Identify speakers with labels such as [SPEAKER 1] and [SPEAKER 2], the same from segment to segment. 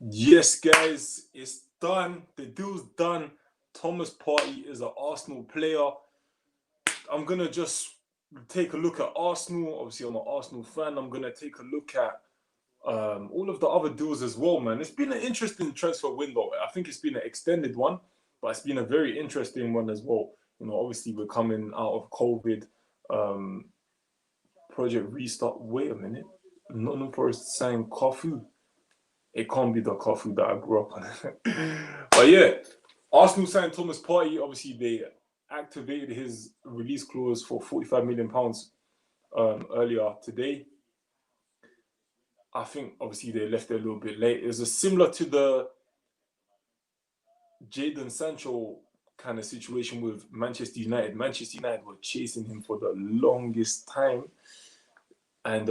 [SPEAKER 1] Yes, guys, it's done. The deal's done. Thomas Partey is an Arsenal player. I'm gonna just take a look at Arsenal. Obviously, I'm an Arsenal fan. I'm gonna take a look at all of the other deals as well, man. It's been an interesting transfer window. I think it's been an extended one, but it's been a very interesting one as well. Obviously we're coming out of COVID. Project Restart. Wait a minute. Nottingham Forest signed Kofu. It can't be the Kofu that I grew up on. But yeah, Arsenal signed Thomas Partey. Obviously, they activated his release clause for £45 million earlier today. I think obviously they left it a little bit late. It was similar to the Jadon Sancho kind of situation with Manchester United. Manchester United were chasing him for the longest time. And,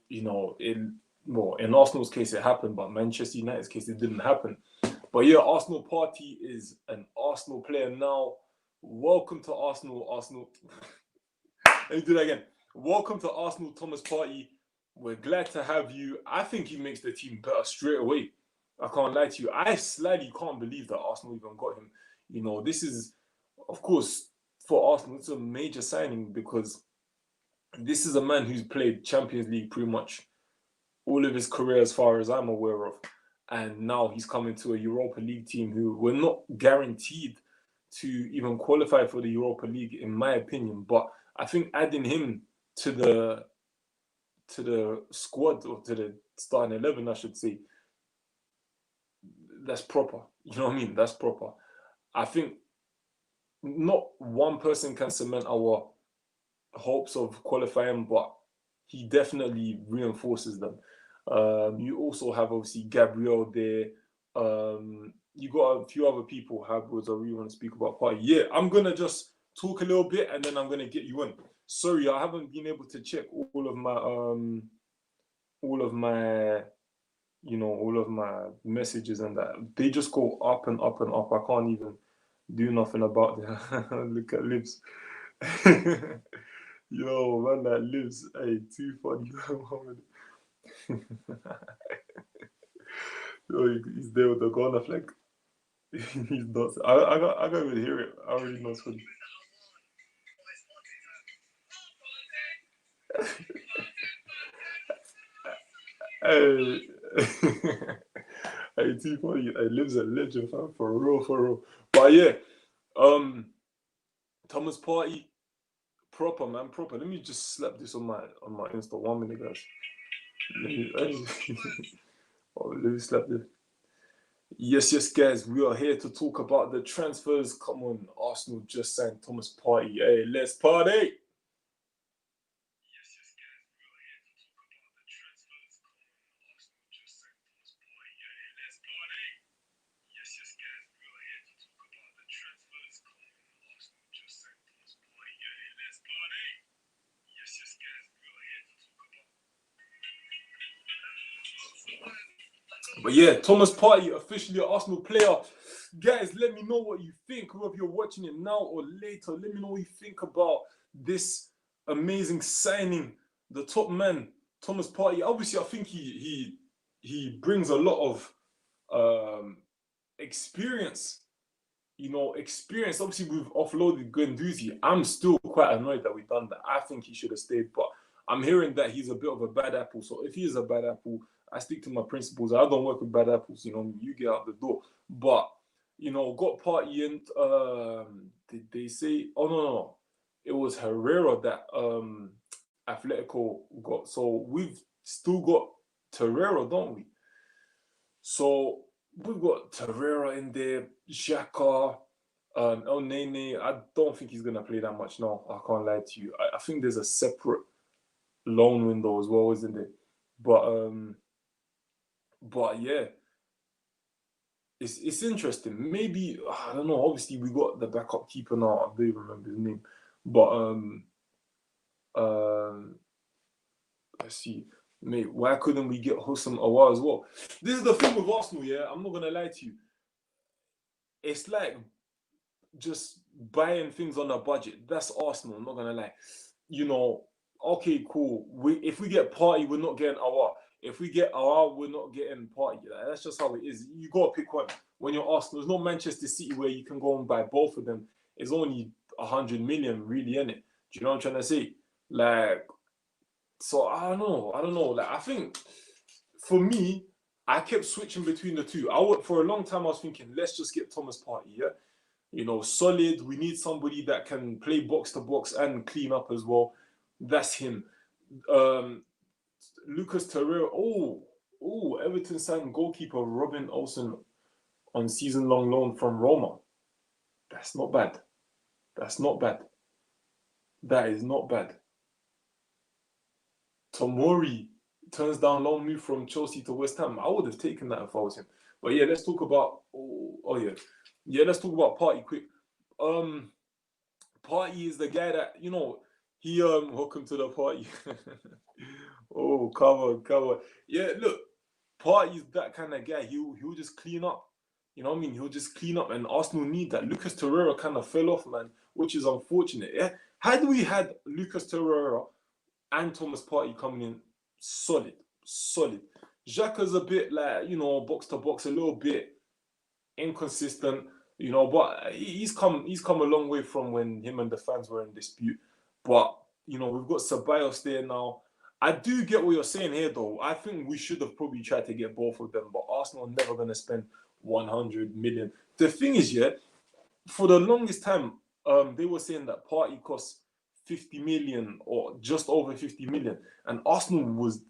[SPEAKER 1] in Arsenal's case, it happened, but Manchester United's case, it didn't happen. But yeah, Arsenal Partey is an Arsenal player now. Welcome to Arsenal. Let me do that again. Welcome to Arsenal, Thomas Partey. We're glad to have you. I think he makes the team better straight away. I can't lie to you. I slightly can't believe that Arsenal even got him. This is, of course, for Arsenal, it's a major signing because this is a man who's played Champions League pretty much all of his career as far as I'm aware of. And now he's coming to a Europa League team who were not guaranteed to even qualify for the Europa League, in my opinion. But I think adding him to the squad, or to the starting 11, I should say, that's proper. You know what I mean? That's proper. I think not one person can cement our hopes of qualifying, but he definitely reinforces them. You also have obviously Gabriel there. You got a few other people. Havertz, I really want to speak about Partey. Yeah, I'm gonna just talk a little bit and then I'm gonna get you in. Sorry, I haven't been able to check all of my messages and that. They just go up and up and up. I can't even do nothing about them. Look at Libs. Yo, man, that Libs. Hey, too funny. Yo, he's there with the Ghana flag. He's nuts. I can't even hear it. I already know it's funny. Hey, hey, too funny. Hey, Liv's a legend, fam, for real. But yeah, Thomas Partey, proper, man, proper. Let me just slap this on my Insta. 1 minute, guys. Let me slap this. Yes, guys. We are here to talk about the transfers. Come on, Arsenal just signed Thomas Partey. Hey, let's party. But yeah, Thomas Partey, officially an Arsenal player. Guys, let me know what you think. Whether you're watching it now or later, let me know what you think about this amazing signing. The top man, Thomas Partey. Obviously, I think he brings a lot of experience. Experience. Obviously, we've offloaded Guendouzi. I'm still quite annoyed that we've done that. I think he should have stayed, but I'm hearing that he's a bit of a bad apple. So if he is a bad apple, I stick to my principles. I don't work with bad apples. You get out the door. But got Partey in. Did they say? Oh no, it was Herrera that Atletico got. So we've still got Torreira, don't we? So we've got Torreira in there, Xhaka, El Nene. I don't think he's gonna play that much now. I can't lie to you. I think there's a separate loan window as well, isn't there? But yeah, it's interesting. Maybe I don't know. Obviously, we got the backup keeper now. I don't even remember his name. But let's see. Mate, why couldn't we get Hosam Awar as well? This is the thing with Arsenal, yeah? I'm not going to lie to you. It's like just buying things on a budget. That's Arsenal, I'm not going to lie. Okay, cool. If we get Partey, we're not getting Awar. if we get we're not getting Partey. Like, that's just how it is. You got to pick one. When you're Arsenal, there's no Manchester City where you can go and buy both of them. It's only 100 million, really, innit? Do you know what I'm trying to say? Like, so I don't know. Like, I think for me, I kept switching between the two. For a long time, I was thinking, let's just get Thomas Partey, yeah? You know, solid. We need somebody that can play box to box and clean up as well. That's him. Lucas Torreira. Everton signed goalkeeper Robin Olsen on season-long loan from Roma. That's not bad. That is not bad. Tomori turns down loan move from Chelsea to West Ham. I would have taken that if I was him. But yeah, let's talk about. Let's talk about Partey quick. Partey is the guy that, you know, he welcome to the party. Oh, cover. Yeah, look, Partey's that kind of guy. He'll just clean up. You know what I mean? He'll just clean up, and Arsenal need that. Lucas Torreira kind of fell off, man, which is unfortunate. Yeah, had we had Lucas Torreira and Thomas Partey coming in, solid. Xhaka's a bit like, you know, box to box, a little bit inconsistent, you know, but he's come a long way from when him and the fans were in dispute. But, you know, we've got Ceballos there now. I do get what you're saying here, though. I think we should have probably tried to get both of them, but Arsenal are never going to spend 100 million. The thing is, yeah, for the longest time, they were saying that Partey costs 50 million or just over 50 million, and Arsenal was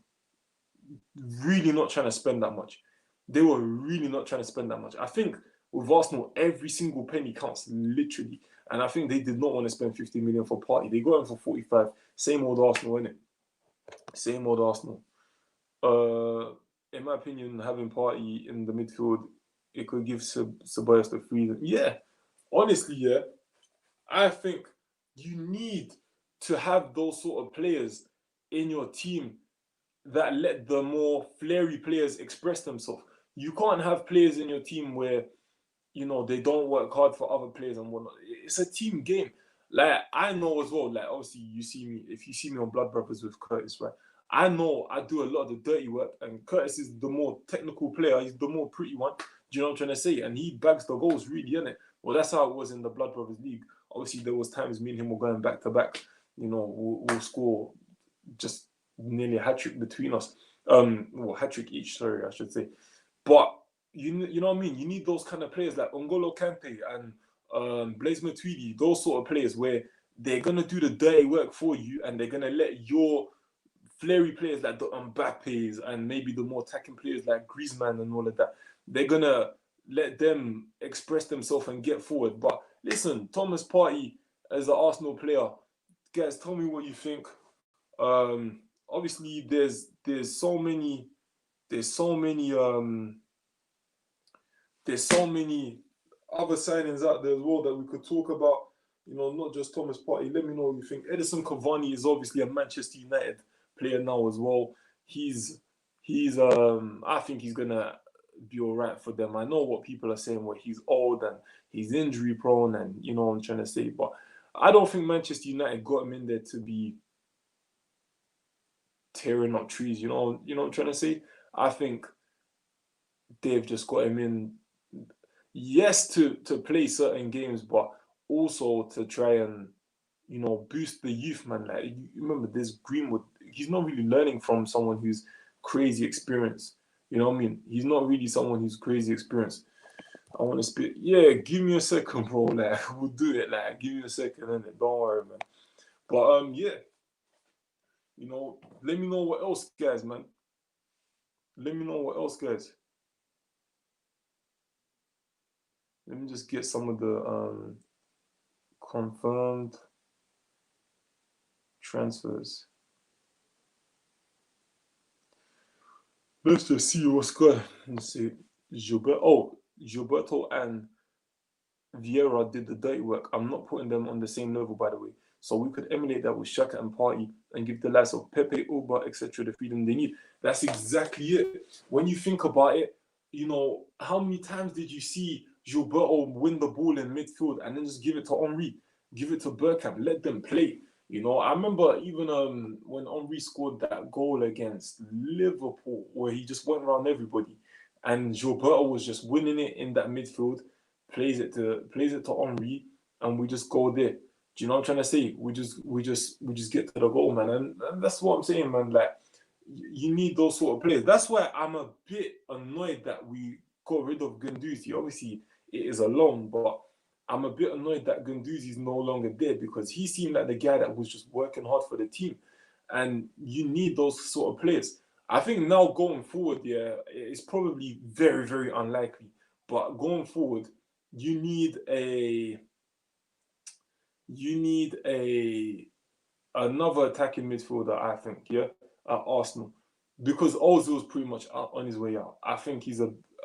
[SPEAKER 1] really not trying to spend that much. They were really not trying to spend that much. I think with Arsenal, every single penny counts, literally. And I think they did not want to spend 50 million for Partey. They got him for 45. Same old Arsenal, innit? Same old Arsenal. In my opinion, having Partey in the midfield, it could give Ceballos the freedom. Yeah, honestly, yeah. I think you need to have those sort of players in your team that let the more flary players express themselves. You can't have players in your team where, you know, they don't work hard for other players and whatnot. It's a team game. Like, I know as well, like, obviously, if you see me on Blood Brothers with Curtis, right? I know I do a lot of the dirty work, and Curtis is the more technical player. He's the more pretty one. Do you know what I'm trying to say? And he bags the goals, really, innit? Well, that's how it was in the Blood Brothers League. Obviously, there was times me and him were going back to back. You know, we'll score just nearly a hat-trick between us. Hat-trick each, sorry, I should say. But, you know what I mean? You need those kind of players like N'Golo Kante and Blaise Matuidi, those sort of players where they're going to do the dirty work for you, and they're going to let your flary players like the Mbappes and maybe the more attacking players like Griezmann and all of that, they're going to let them express themselves and get forward. But listen, Thomas Partey as an Arsenal player, guys, tell me what you think. Obviously, there's so many other signings out there as well that we could talk about. You know, not just Thomas Partey. Let me know what you think. Edison Cavani is obviously a Manchester United player now as well. I think he's gonna be all right for them. I know what people are saying, where he's old and he's injury prone, and you know what I'm trying to say, but I don't think Manchester United got him in there to be tearing up trees. You know what I'm trying to say? I think they've just got him in, yes, to play certain games, but also to try and, you know, boost the youth, man. Like, you remember, there's Greenwood. He's not really learning from someone who's crazy experienced. You know what I mean? He's not really someone who's crazy experienced. I want to spit. Yeah, give me a second, bro. Like, we'll do it. Like, give me a second, innit? Don't worry, man. But yeah. You know, let me know what else, guys, man. Let me know what else, guys. Let me just get some of the confirmed transfers. Let's just see what's good. Let's see. Gilberto and Vieira did the dirty work. I'm not putting them on the same level, by the way. So we could emulate that with Xhaka and Partey and give the likes of Pepe, Uba, etc. the freedom they need. That's exactly it. When you think about it, you know, how many times did you see Gilberto win the ball in midfield and then just give it to Henry, give it to Bergkamp, let them play? You know, I remember even when Henry scored that goal against Liverpool, where he just went around everybody, and Gilberto was just winning it in that midfield, plays it to Henry, and we just go there. Do you know what I'm trying to say? We just get to the goal, man, and that's what I'm saying, man. Like you need those sort of players. That's why I'm a bit annoyed that we got rid of Guendouzi. Obviously, it is a loan, but I'm a bit annoyed that Guendouzi is no longer there because he seemed like the guy that was just working hard for the team. And you need those sort of players. I think now going forward, yeah, it's probably very, very unlikely. But going forward, you need a you need a another attacking midfielder, I think, yeah, at Arsenal. Because Ozil's pretty much on his way out. I think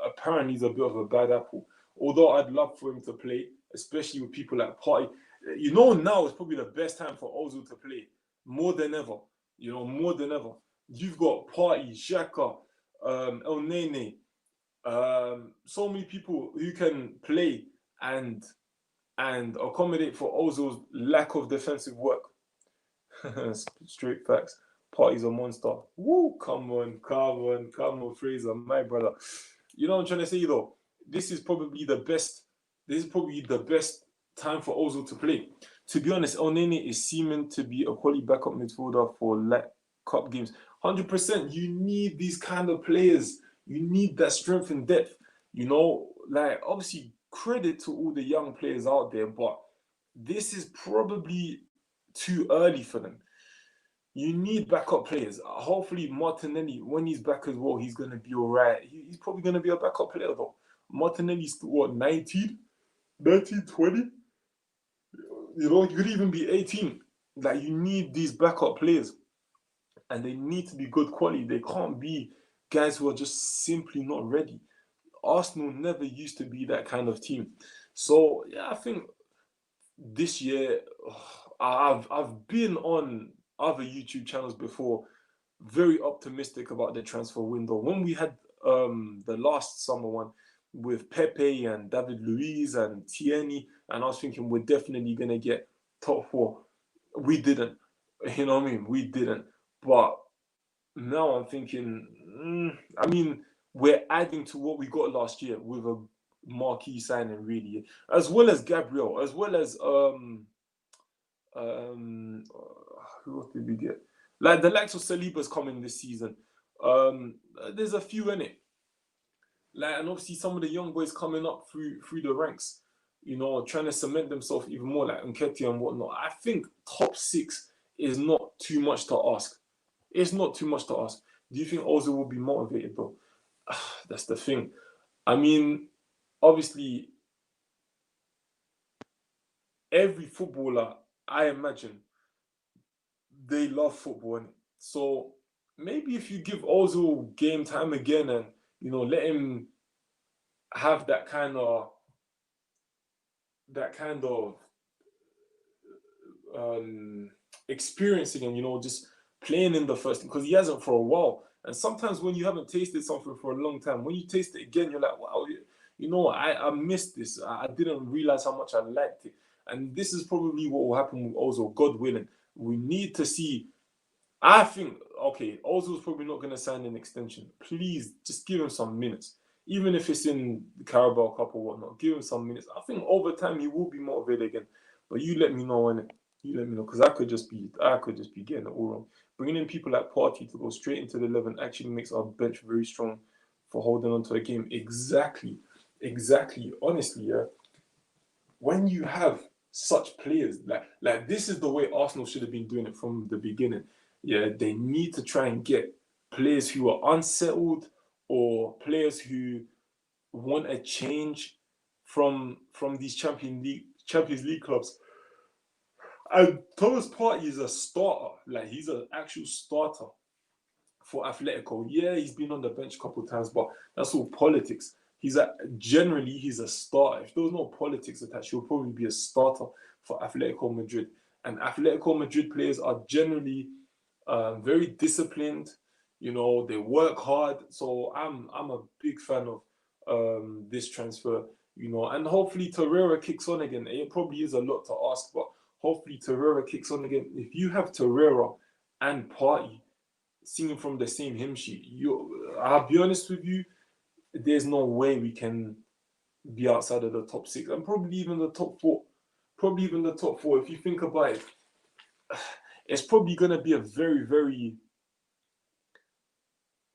[SPEAKER 1] apparently he's a bit of a bad apple. Although I'd love for him to play, especially with people like Partey. You know, now is probably the best time for Ozil to play. More than ever. You know, more than ever. You've got Partey, Xhaka, El Nene, so many people who can play and accommodate for Ozil's lack of defensive work. Straight facts. Partey's a monster. Woo! Come on, Fraser, my brother. You know what I'm trying to say though? This is probably the best. This is probably the best time for Ozil to play. To be honest, El Nene is seeming to be a quality backup midfielder for like cup games. 100%. You need these kind of players. You need that strength and depth. You know, like obviously credit to all the young players out there, but this is probably too early for them. You need backup players. Hopefully, Martinelli, when he's back as well, he's going to be all right. He's probably going to be a backup player, though. Martinelli's, what, 19? 19, 20? You know, he could even be 18. Like, you need these backup players. And they need to be good quality. They can't be guys who are just simply not ready. Arsenal never used to be that kind of team. So, yeah, I think this year, I've been on other YouTube channels before, very optimistic about the transfer window. When we had the last summer one with Pepe and David Luiz and Tierney, and I was thinking we're definitely gonna get top four. We didn't. You know what I mean? We didn't. But now I'm thinking, I mean, we're adding to what we got last year with a marquee signing, really, as well as Gabriel, as well as um, who else did we get? Like the likes of Saliba's coming this season. There's a few in it. Like, and obviously some of the young boys coming up through the ranks, you know, trying to cement themselves even more, like Nketiah and whatnot. I think top six is not too much to ask. It's not too much to ask. Do you think Ozil will be motivated though? That's the thing. I mean, obviously, every footballer, I imagine, they love football. So maybe if you give Ozil game time again and, you know, let him have that kind of experience again, you know, just playing in the first, because he hasn't for a while. And sometimes when you haven't tasted something for a long time, when you taste it again, you're like, wow, you know, I missed this. I didn't realize how much I liked it. And this is probably what will happen with Ozil, God willing. We need to see. I think, okay, Ozil's probably not going to sign an extension. Please, just give him some minutes. Even if it's in the Carabao Cup or whatnot, give him some minutes. I think over time he will be motivated again. But you let me know, innit? You let me know, because I could just be getting it all wrong. Bringing in people like Partey to go straight into the 11 actually makes our bench very strong for holding on to a game. Exactly. Honestly, yeah. When you have such players, like this is the way Arsenal should have been doing it from the beginning. Yeah, they need to try and get players who are unsettled or players who want a change from these Champions League clubs. And Thomas Partey is a starter. Like, he's an actual starter for Atletico. Yeah, he's been on the bench a couple of times, but that's all politics. Generally he's a starter. If there was no politics attached, he'll probably be a starter for Atletico Madrid. And Atletico Madrid players are generally very disciplined. You know, they work hard. So I'm a big fan of this transfer. You know, and hopefully Torreira kicks on again. It probably is a lot to ask, but Hopefully Torreira kicks on again. If you have Torreira and Partey singing from the same hymn sheet, I'll be honest with you, there's no way we can be outside of the top 6 and probably even the top 4. Probably even the top 4. If you think about it, it's probably going to be a very, very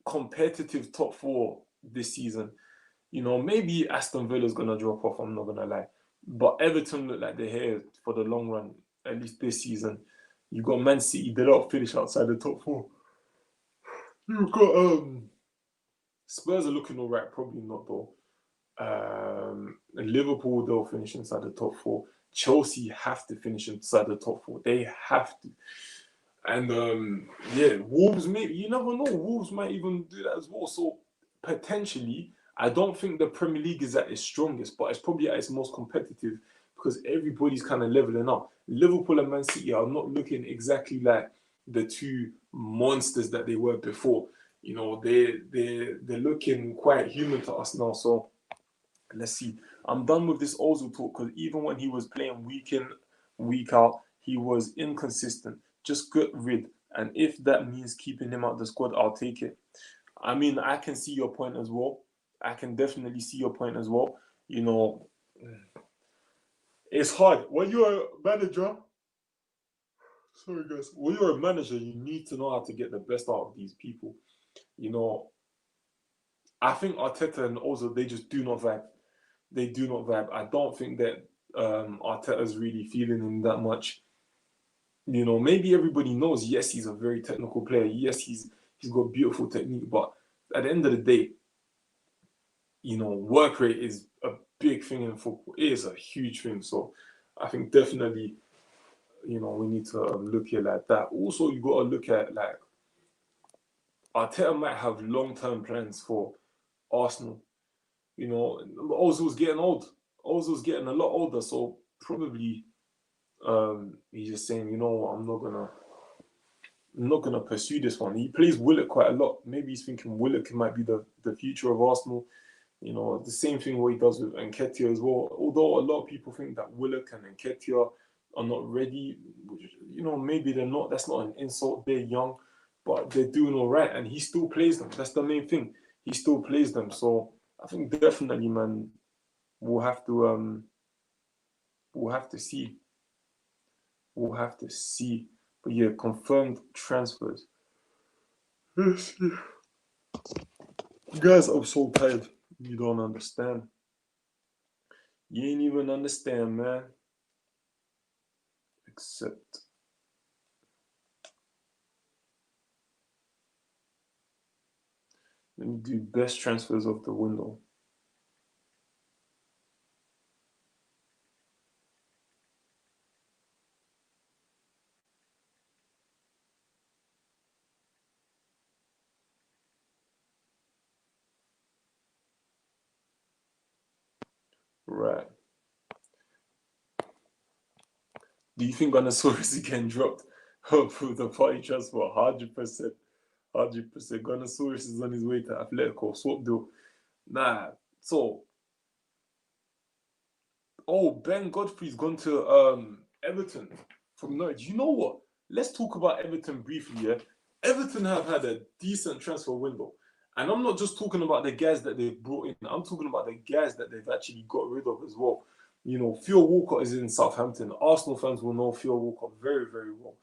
[SPEAKER 1] competitive top 4 this season. You know, maybe Aston Villa's going to drop off, I'm not going to lie. But Everton look like they're here for the long run, at least this season. You've got Man City, they don't finish outside the top 4. You've got Spurs are looking all right, probably not though. Liverpool, they'll finish inside the top 4. Chelsea have to finish inside the top 4. They have to. And Wolves, maybe, you never know. Wolves might even do that as well. So potentially, I don't think the Premier League is at its strongest, but it's probably at its most competitive because everybody's kind of leveling up. Liverpool and Man City are not looking exactly like the two monsters that they were before. You know, they're looking quite human to us now. So let's see. I'm done with this Ozil talk because even when he was playing week in, week out, he was inconsistent. Just get rid. And if that means keeping him out the squad, I'll take it. I mean, I can see your point as well. I can definitely see your point as well. You know, it's hard. When you're a manager, sorry guys, when you're a manager, you need to know how to get the best out of these people. You know, I think Arteta and Ozil, they just do not vibe. They do not vibe. I don't think that Arteta's really feeling him that much. You know, maybe everybody knows, yes, he's a very technical player. Yes, he's got beautiful technique. But at the end of the day, you know, work rate is a big thing in football. It is a huge thing. So I think definitely, you know, we need to look at it like that. Also, you got to look at, like, Arteta might have long-term plans for Arsenal. You know, Ozil's getting old. Ozil's getting a lot older. So probably he's just saying, you know what, I'm not gonna pursue this one. He plays Willock quite a lot. Maybe he's thinking Willock might be the future of Arsenal. You know, the same thing what he does with Nketiah as well. Although a lot of people think that Willock and Nketiah are not ready, which, you know, maybe they're not. That's not an insult. They're young, but they're doing all right, and he still plays them. That's the main thing. He still plays them. So I think definitely, man, we'll have to see. We'll have to see. But yeah, confirmed transfers. Guys, I'm so tired. You don't understand. You ain't even understand, man. Except let me do best transfers of the window. Right. Do you think Gunnosaurus is getting dropped for the Partey transfer? 100%. 100%. Gunnosaurus is on his way to Atletico. Swap deal. Nah. So, Ben Godfrey's gone to Everton from Norwich. You know what? Let's talk about Everton briefly, yeah? Everton have had a decent transfer window. And I'm not just talking about the guys that they've brought in. I'm talking about the guys that they've actually got rid of as well. You know, Theo Walcott is in Southampton. Arsenal fans will know Theo Walcott very, very well.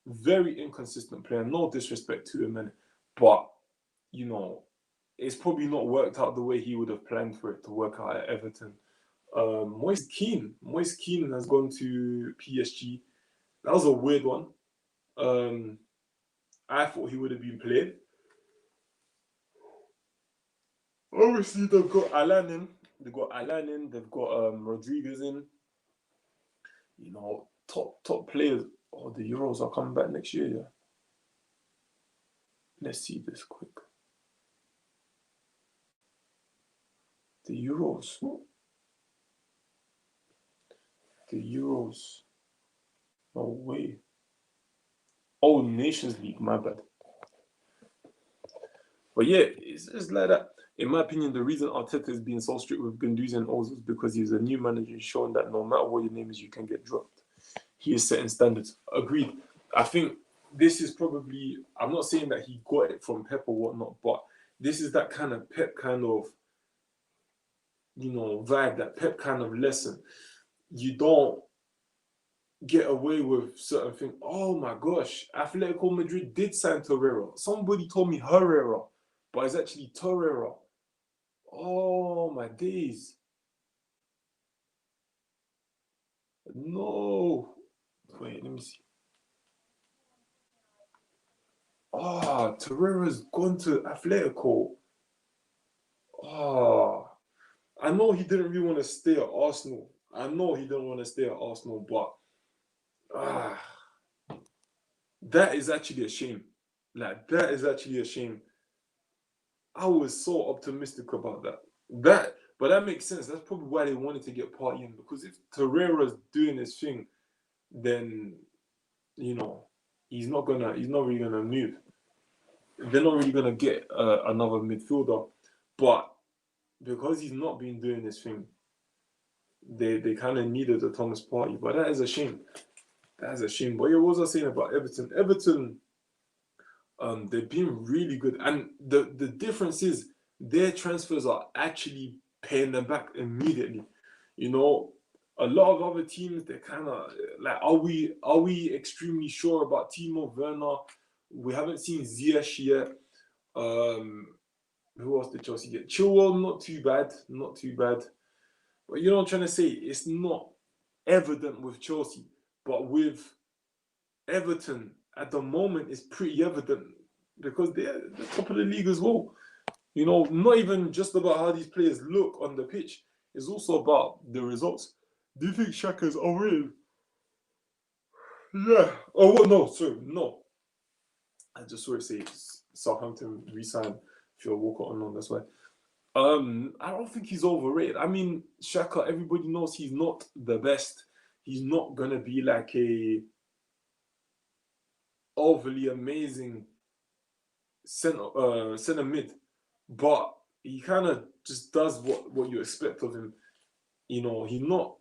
[SPEAKER 1] Very inconsistent player. No disrespect to him, but, you know, it's probably not worked out the way he would have planned for it to work out at Everton. Moise Kean has gone to PSG. That was a weird one. I thought he would have been played. Obviously, they've got Alan in. They've got Rodriguez in. You know, top players. Oh, the Euros are coming back next year, yeah. Let's see this quick. The Euros. No way. Oh, Nations League, my bad. But yeah, it's like that. In my opinion, the reason Arteta is being so strict with Guendouzi and Ozil is because he's a new manager showing that no matter what your name is, you can get dropped. he is setting standards. Agreed. I think this is probably, I'm not saying that he got it from Pep or whatnot, but this is that kind of Pep kind of, vibe, that Pep kind of lesson. You don't get away with certain things. Oh my gosh, Atletico Madrid did sign Torreira. Somebody told me Herrera, but it's actually Torreira. Oh my days. No. Wait, let me see. Torreira's gone to Atletico. I know he didn't really want to stay at Arsenal. But that is actually a shame. Like, that is actually a shame. I was so optimistic about that. But that makes sense. That's probably why they wanted to get Partey in, because if Torreira's doing his thing, then he's not really gonna move. They're not really gonna get another midfielder. But because he's not been doing this thing, they kind of needed a Thomas Partey. But that is a shame. That is a shame. But yeah, what was I saying about Everton? Everton, they've been really good, and the difference is their transfers are actually paying them back immediately. A lot of other teams, they're kind of like, are we extremely sure about Timo Werner? We haven't seen Ziyech yet. Who else did Chelsea get? Chilwell, not too bad. But you know what I'm trying to say? It's not evident with Chelsea, but with Everton at the moment, it's pretty evident because they're the top of the league as well. Not even just about how these players look on the pitch. It's also about the results. Do you think Xhaka's overrated? Yeah. Oh, well, no, sorry, no. I just saw it say Southampton re-signed Phil Walker on loan. That's why. I don't think he's overrated. I mean, Xhaka, everybody knows he's not the best. He's not gonna be like a overly amazing center mid, but he kind of just does what you expect of him. He's not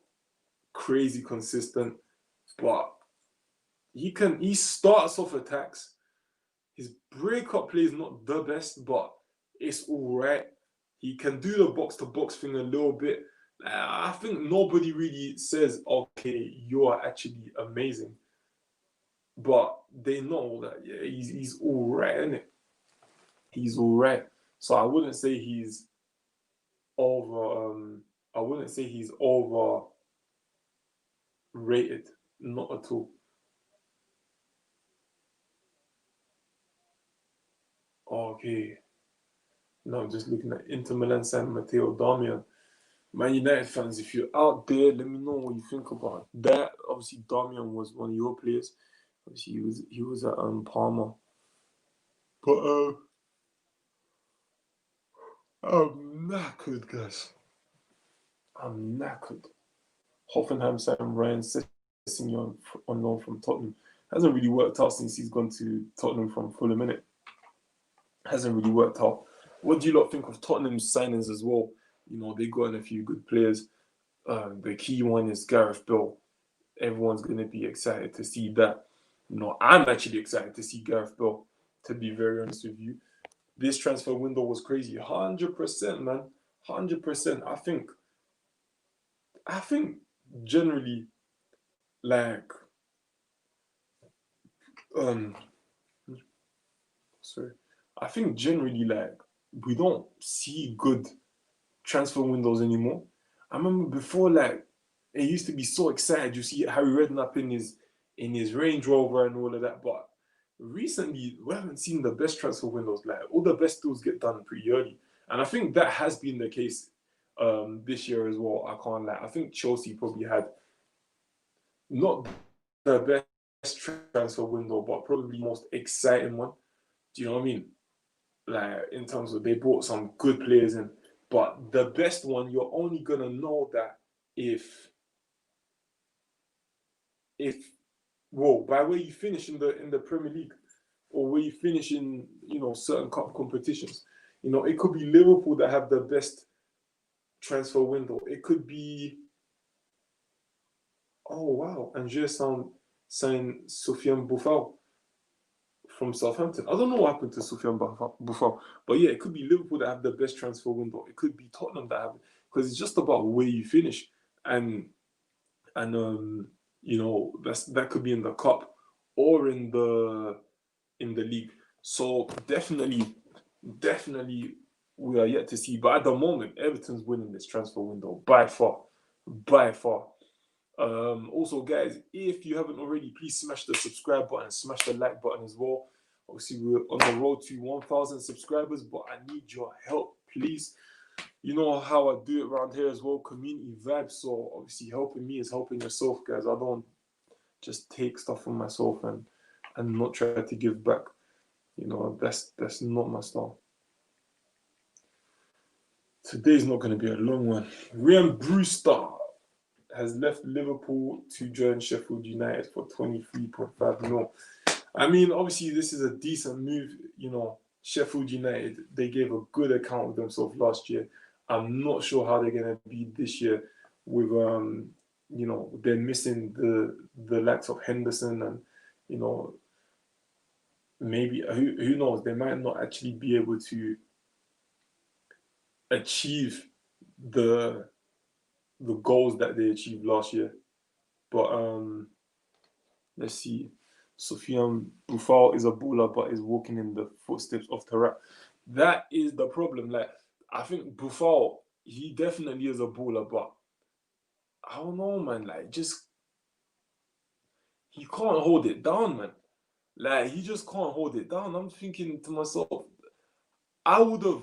[SPEAKER 1] crazy consistent, but he starts off attacks. His breakup play is not the best, but it's all right. He can do the box to box thing a little bit. I think nobody really says, okay, you are actually amazing, but they know that he's all right, isn't it? He's all right. So I wouldn't say he's over. I wouldn't say he's overrated. Not at all. Okay. Now I'm just looking at Inter Milan San Matteo Darmian. Man United fans, if you're out there, let me know what you think about that. Obviously, Darmian was one of your players. Obviously, he was at Parma. But I'm knackered, guys. I'm knackered. Hoffenheim signed Ryan Sessegnon on loan from Tottenham. Hasn't really worked out since he's gone to Tottenham from Fulham, innit? Hasn't really worked out. What do you lot think of Tottenham's signings as well? They got in a few good players. The key one is Gareth Bale. Everyone's going to be excited to see that. I'm actually excited to see Gareth Bale, to be very honest with you. This transfer window was crazy. 100%, man. 100%. I think generally, like, sorry. I think generally, like, we don't see good transfer windows anymore. I remember before, like, it used to be so excited. You see Harry Redknapp in his Range Rover and all of that. But recently, we haven't seen the best transfer windows. Like, all the best deals get done pretty early. And I think that has been the case this year as well. I can't lie. I think Chelsea probably had not the best transfer window, but probably the most exciting one. Do you know what I mean? Like, in terms of they brought some good players in. But the best one, you're only gonna know that if by where you finish in the Premier League, or where you finish in certain cup competitions. It could be Liverpool that have the best transfer window. It could be Oh wow, Angers signed Sofiane Buffal from Southampton. I don't know what happened to Sofiane Buffal, but yeah, it could be Liverpool that have the best transfer window. It could be Tottenham that have, because it's just about where you finish, and and that could be in the cup or in the league. So definitely we are yet to see. But at the moment, Everton's winning this transfer window by far, by far. Also, guys, if you haven't already, please smash the subscribe button, smash the like button as well. Obviously, we're on the road to 1,000 subscribers, but I need your help, please. You know how I do it around here as well, community vibes. So obviously, helping me is helping yourself, guys. I don't just take stuff from myself and not try to give back. That's not my style. Today's not going to be a long one. Ryan Brewster has left Liverpool to join Sheffield United for 23.5 mil. I mean, obviously, this is a decent move. Sheffield United, they gave a good account of themselves last year. I'm not sure how they're going to be this year with, they're missing the likes of Henderson and, maybe, who knows, they might not actually be able to achieve the goals that they achieved last year. But let's see. Sofiane Buffal is a baller, but is walking in the footsteps of Tarak. That is the problem. Like, I think Buffal, he definitely is a baller, but I don't know, man. Like, just he can't hold it down, man. Like, he just can't hold it down. I'm thinking to myself, I would have,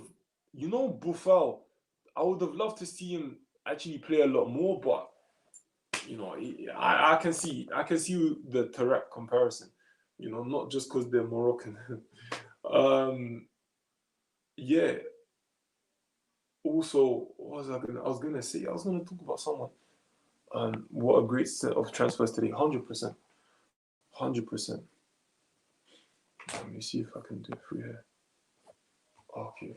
[SPEAKER 1] Buffal, I would have loved to see him actually play a lot more, but I can see the Tarak comparison. Not just because they're Moroccan. Yeah. Also, what was I gonna? I was gonna say I was gonna talk about someone. What a great set of transfers today. 100%, 100%. Let me see if I can do it through here. Okay.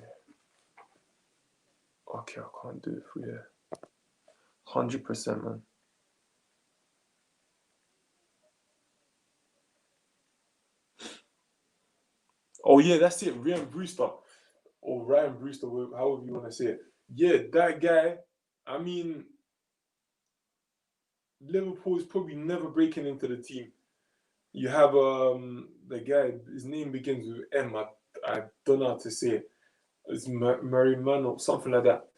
[SPEAKER 1] Okay, I can't do it through here. 100%, man. Oh yeah, that's it. Ryan Brewster or Ryan Brewster, however you want to say it. Yeah, that guy. I mean, Liverpool is probably never breaking into the team. You have the guy. His name begins with M. I don't know how to say it. It's Merriman or something like that.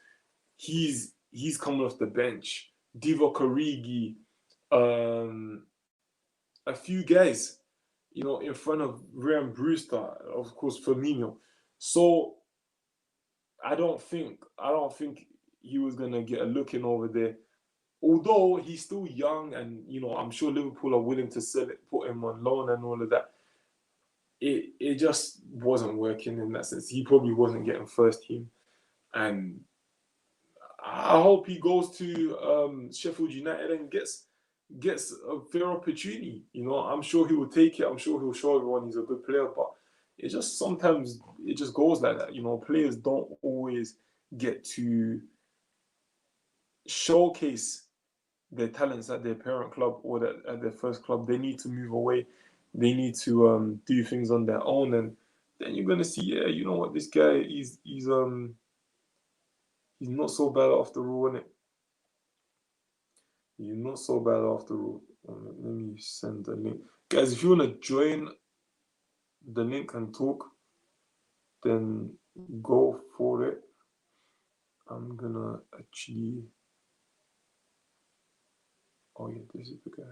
[SPEAKER 1] He's coming off the bench. Divock Origi, um, a few guys, in front of Ryan Brewster, of course, Firmino. So I don't think he was gonna get a look in over there. Although he's still young, and I'm sure Liverpool are willing to sell it, put him on loan, and all of that. It just wasn't working in that sense. He probably wasn't getting first team, and I hope he goes to Sheffield United and gets a fair opportunity. I'm sure he will take it. I'm sure he'll show everyone he's a good player, but it just sometimes it just goes like that. Players don't always get to showcase their talents at their parent club or at their first club. They need to move away. They need to do things on their own, and then you're gonna see, yeah, you know what, this guy he's not so bad after all, innit? He's not so bad after all. Let me send the link, guys. If you wanna join the link and talk, then go for it. I'm gonna actually. Oh yeah, this is the guy.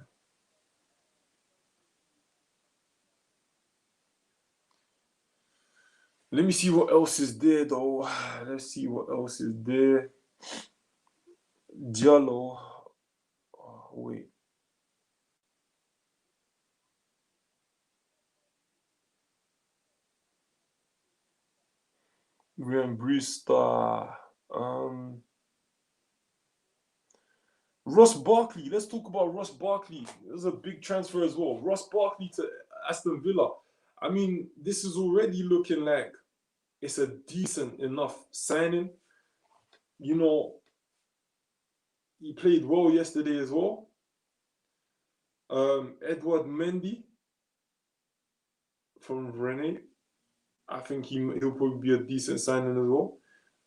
[SPEAKER 1] Let me see what else is there, though. Let's see what else is there. Diallo. Oh, wait. Ryan Brewster. Russ Barkley. Let's talk about Russ Barkley. This is a big transfer as well. Russ Barkley to Aston Villa. I mean, this is already looking like it's a decent enough signing. You know, he played well yesterday as well. Edward Mendy from Rennes. I think he'll probably be a decent signing as well.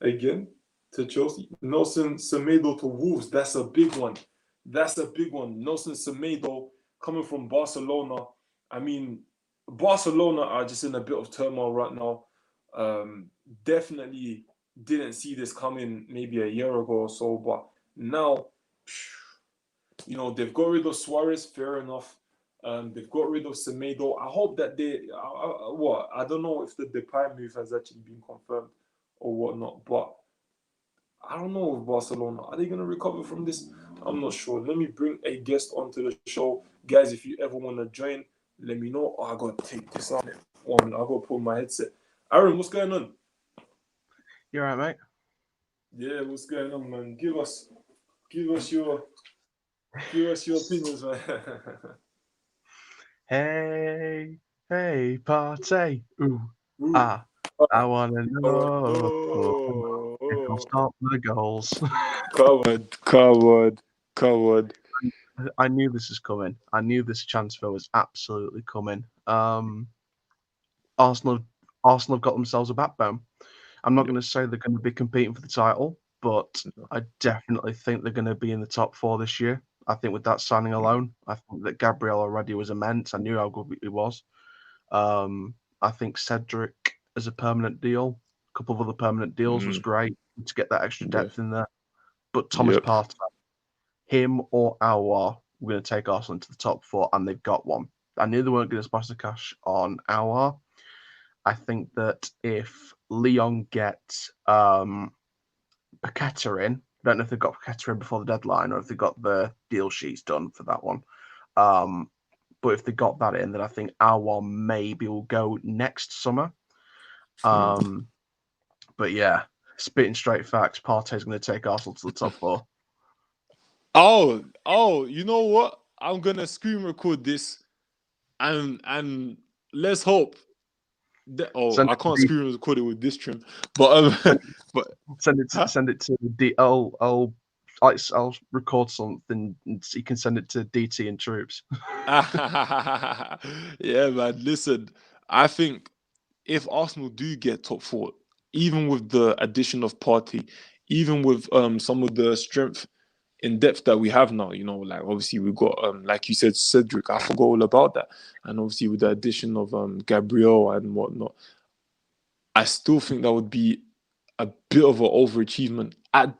[SPEAKER 1] Again, to Chelsea. Nelson Semedo to Wolves. That's a big one. That's a big one. Nelson Semedo coming from Barcelona. I mean, Barcelona are just in a bit of turmoil right now. Definitely didn't see this coming maybe a year ago or so, but now, they've got rid of Suarez. Fair enough. They've got rid of Semedo. I hope that I don't know if the Depay move has actually been confirmed or whatnot, but I don't know with Barcelona. Are they going to recover from this? I'm not sure. Let me bring a guest onto the show. Guys, if you ever want to join, let me know. I got to take this out. One minute. I got to put my headset. Aaron, what's going on?
[SPEAKER 2] You all right, mate?
[SPEAKER 1] Yeah, what's going on, man? Give us your opinions, man.
[SPEAKER 2] Hey, Partey. Ooh,
[SPEAKER 1] Ooh.
[SPEAKER 2] I want to know if you'll
[SPEAKER 1] Oh,
[SPEAKER 2] stop the goals.
[SPEAKER 1] coward.
[SPEAKER 2] I knew this was coming. I knew this transfer was absolutely coming. Arsenal have got themselves a backbone. I'm not going to say they're going to be competing for the title, but I definitely think they're going to be in the top 4 this year. I think with that signing alone, I think that Gabriel already was immense. I knew how good he was. I think Cedric as a permanent deal, a couple of other permanent deals was great to get that extra depth in there. But Thomas Partey, him or Aouar, we're going to take Arsenal into the top 4, and they've got one. I knew they weren't going to splash the cash on Aouar. I think that if Lyon get Paqueta in, I don't know if they've got Paqueta in before the deadline or if they've got the deal sheets done for that one. But if they got that in, then I think Aouar maybe will go next summer. But yeah, spitting straight facts, Partey's going to take Arsenal to the top 4.
[SPEAKER 1] Oh, you know what? I'm going to screen record this and let's hope. I can't screen record it with this trim, but
[SPEAKER 2] send it to the I'll record something and you can send it to DT and Troops.
[SPEAKER 1] Yeah, man. Listen, I think if Arsenal do get top 4, even with the addition of Partey, even with some of the strength in depth that we have now, like obviously we've got like you said, Cedric. I forgot all about that, and obviously with the addition of Gabriel and whatnot, I still think that would be a bit of an overachievement at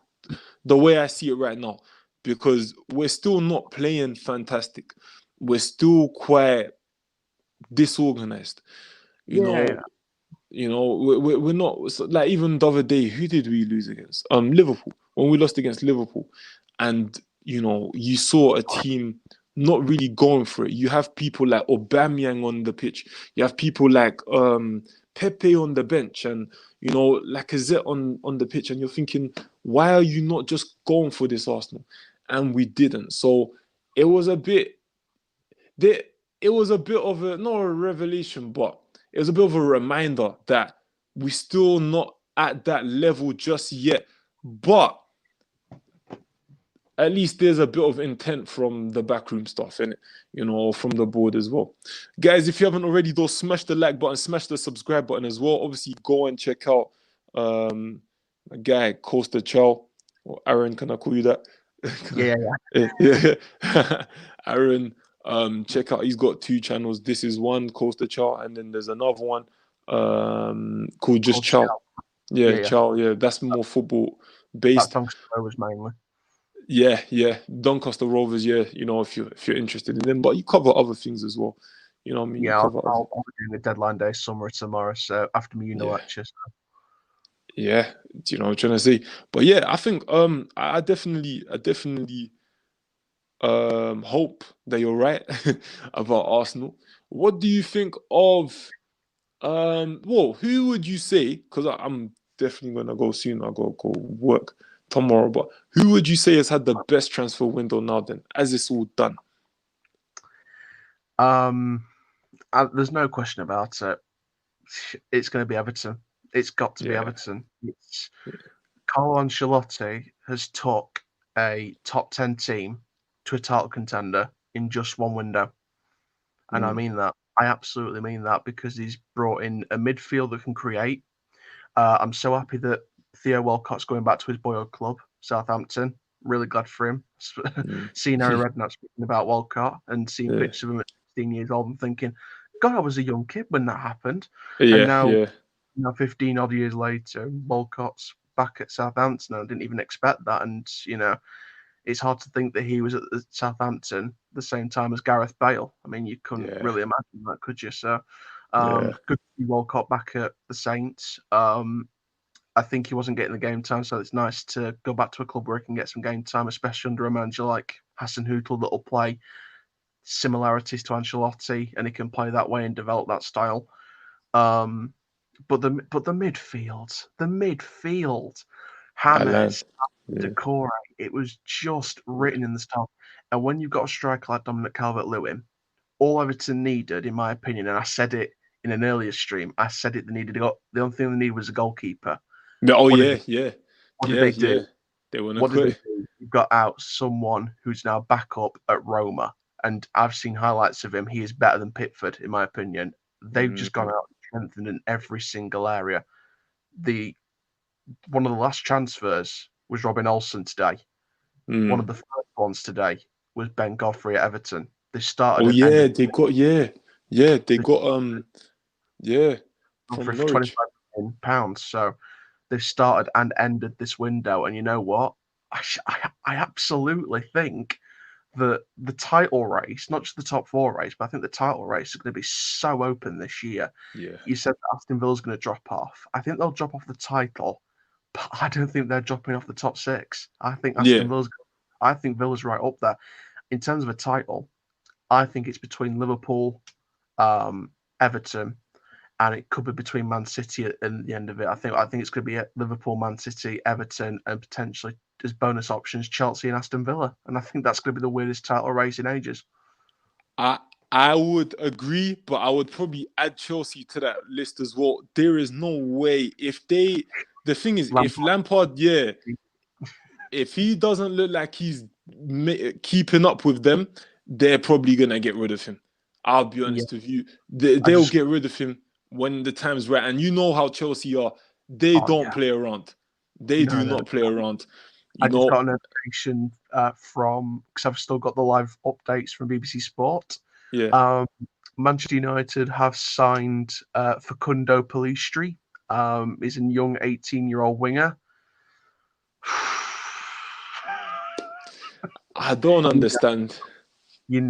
[SPEAKER 1] the way I see it right now, because we're still not playing fantastic. We're still quite disorganized. We're not, like, even the other day, who did we lose against? Liverpool. When we lost against Liverpool, and you saw a team not really going for it. You have people like Aubameyang on the pitch. You have people like Pepe on the bench, and Lacazette on the pitch, and you're thinking, why are you not just going for this, Arsenal? And we didn't. So it was a bit of a, not a revelation, but it was a bit of a reminder that we're still not at that level just yet. But at least there's a bit of intent from the backroom stuff, innit? From the board as well. Guys, if you haven't already, though, smash the like button, smash the subscribe button as well. Obviously, go and check out a guy, Costa Chow, or Aaron, can I call you that? Yeah. Aaron, check out, he's got 2 channels. This is one, Costa Chow, and then there's another one called just Chow. Chow. Yeah, that's more football based.
[SPEAKER 2] That's Rovers mainly.
[SPEAKER 1] Yeah, Doncaster Rovers. Yeah, if you're interested in them, but you cover other things as well. You know what I mean?
[SPEAKER 2] Yeah, I'll be doing a deadline day somewhere tomorrow. So after my lecture. So.
[SPEAKER 1] Yeah, do you know what I'm trying to say? But yeah, I think I definitely hope that you're right about Arsenal. What do you think of who would you say, because I'm definitely gonna go soon, I'll go work tomorrow, but who would you say has had the best transfer window now then, as it's all done?
[SPEAKER 2] There's no question about it. It's going to be Everton. It's got to be Everton. Carlo Ancelotti has took a top 10 team to a title contender in just one window. And I mean that. I absolutely mean that, because he's brought in a midfield that can create. I'm so happy that Theo Walcott's going back to his boyhood club, Southampton. Really glad for him. Seeing Harry Redknapp speaking about Walcott and seeing pictures of him at 16 years old and thinking, God, I was a young kid when that happened. And now, 15 odd years later, Walcott's back at Southampton. I didn't even expect that. And, it's hard to think that he was at Southampton the same time as Gareth Bale. I mean, you couldn't really imagine that, could you? So, good to see Walcott back at the Saints. I think he wasn't getting the game time, so it's nice to go back to a club where he can get some game time, especially under a manager like Hassan Hüttl that will play similarities to Ancelotti, and he can play that way and develop that style. But the midfield, James, Decore, it was just written in the stars. And when you've got a striker like Dominic Calvert-Lewin, all Everton needed, in my opinion, and I said it in an earlier stream, I said it, the only thing they needed was a goalkeeper.
[SPEAKER 1] What
[SPEAKER 2] did they do?
[SPEAKER 1] They want to
[SPEAKER 2] What did
[SPEAKER 1] quit.
[SPEAKER 2] they do? You got out someone who's now back up at Roma, and I've seen highlights of him. He is better than Pickford, in my opinion. They've just gone out and strengthened in every single area. One of the last transfers was Robin Olsen today. One of the first ones today was Ben Godfrey at Everton. They started.
[SPEAKER 1] They got from
[SPEAKER 2] for
[SPEAKER 1] Norwich.
[SPEAKER 2] £25 million. So they've started and ended this window. And you know what? I absolutely think that the title race, not just the top four race, but I think the title race is going to be so open this year.
[SPEAKER 1] Yeah.
[SPEAKER 2] You said that Aston Villa's going to drop off. I think they'll drop off the title, but I don't think they're dropping off the top six. I think I think Villa's right up there. In terms of a title, I think it's between Liverpool, Everton, and it could be between Man City at the end of it. I think it's going to be Liverpool, Man City, Everton, and potentially as bonus options Chelsea and Aston Villa. And I think that's going to be the weirdest title race in ages.
[SPEAKER 1] I would agree, but I would probably add Chelsea to that list as well. There is no way the thing is, if Lampard, if he doesn't look like he's keeping up with them, they're probably gonna get rid of him. I'll be honest with you. They'll get rid of him when the time's right. And you know how Chelsea are. They don't play around. They do not play around.
[SPEAKER 2] I just got a notification from, because I've still got the live updates from BBC Sport. Manchester United have signed Facundo Pellistri. He's a young 18-year-old winger.
[SPEAKER 1] I don't understand.
[SPEAKER 2] I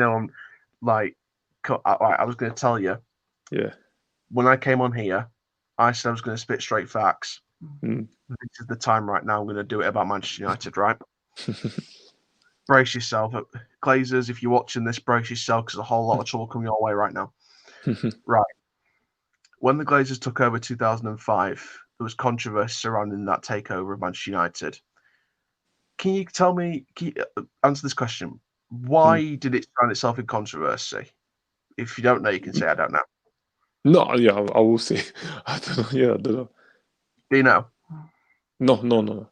[SPEAKER 2] was going to tell you.
[SPEAKER 1] Yeah.
[SPEAKER 2] When I came on here, I said I was going to spit straight facts. This is the time right now. I'm going to do it about Manchester United, right? Brace yourself. Glazers, if you're watching this, brace yourself, because a whole lot of trouble coming your way right now. Right. When the Glazers took over 2005, there was controversy surrounding that takeover of Manchester United. Can you answer this question? Why did it surround itself in controversy? If you don't know, you can say, I don't know.
[SPEAKER 1] No, I will say. I don't know. Yeah, I don't know.
[SPEAKER 2] Do you know?
[SPEAKER 1] No.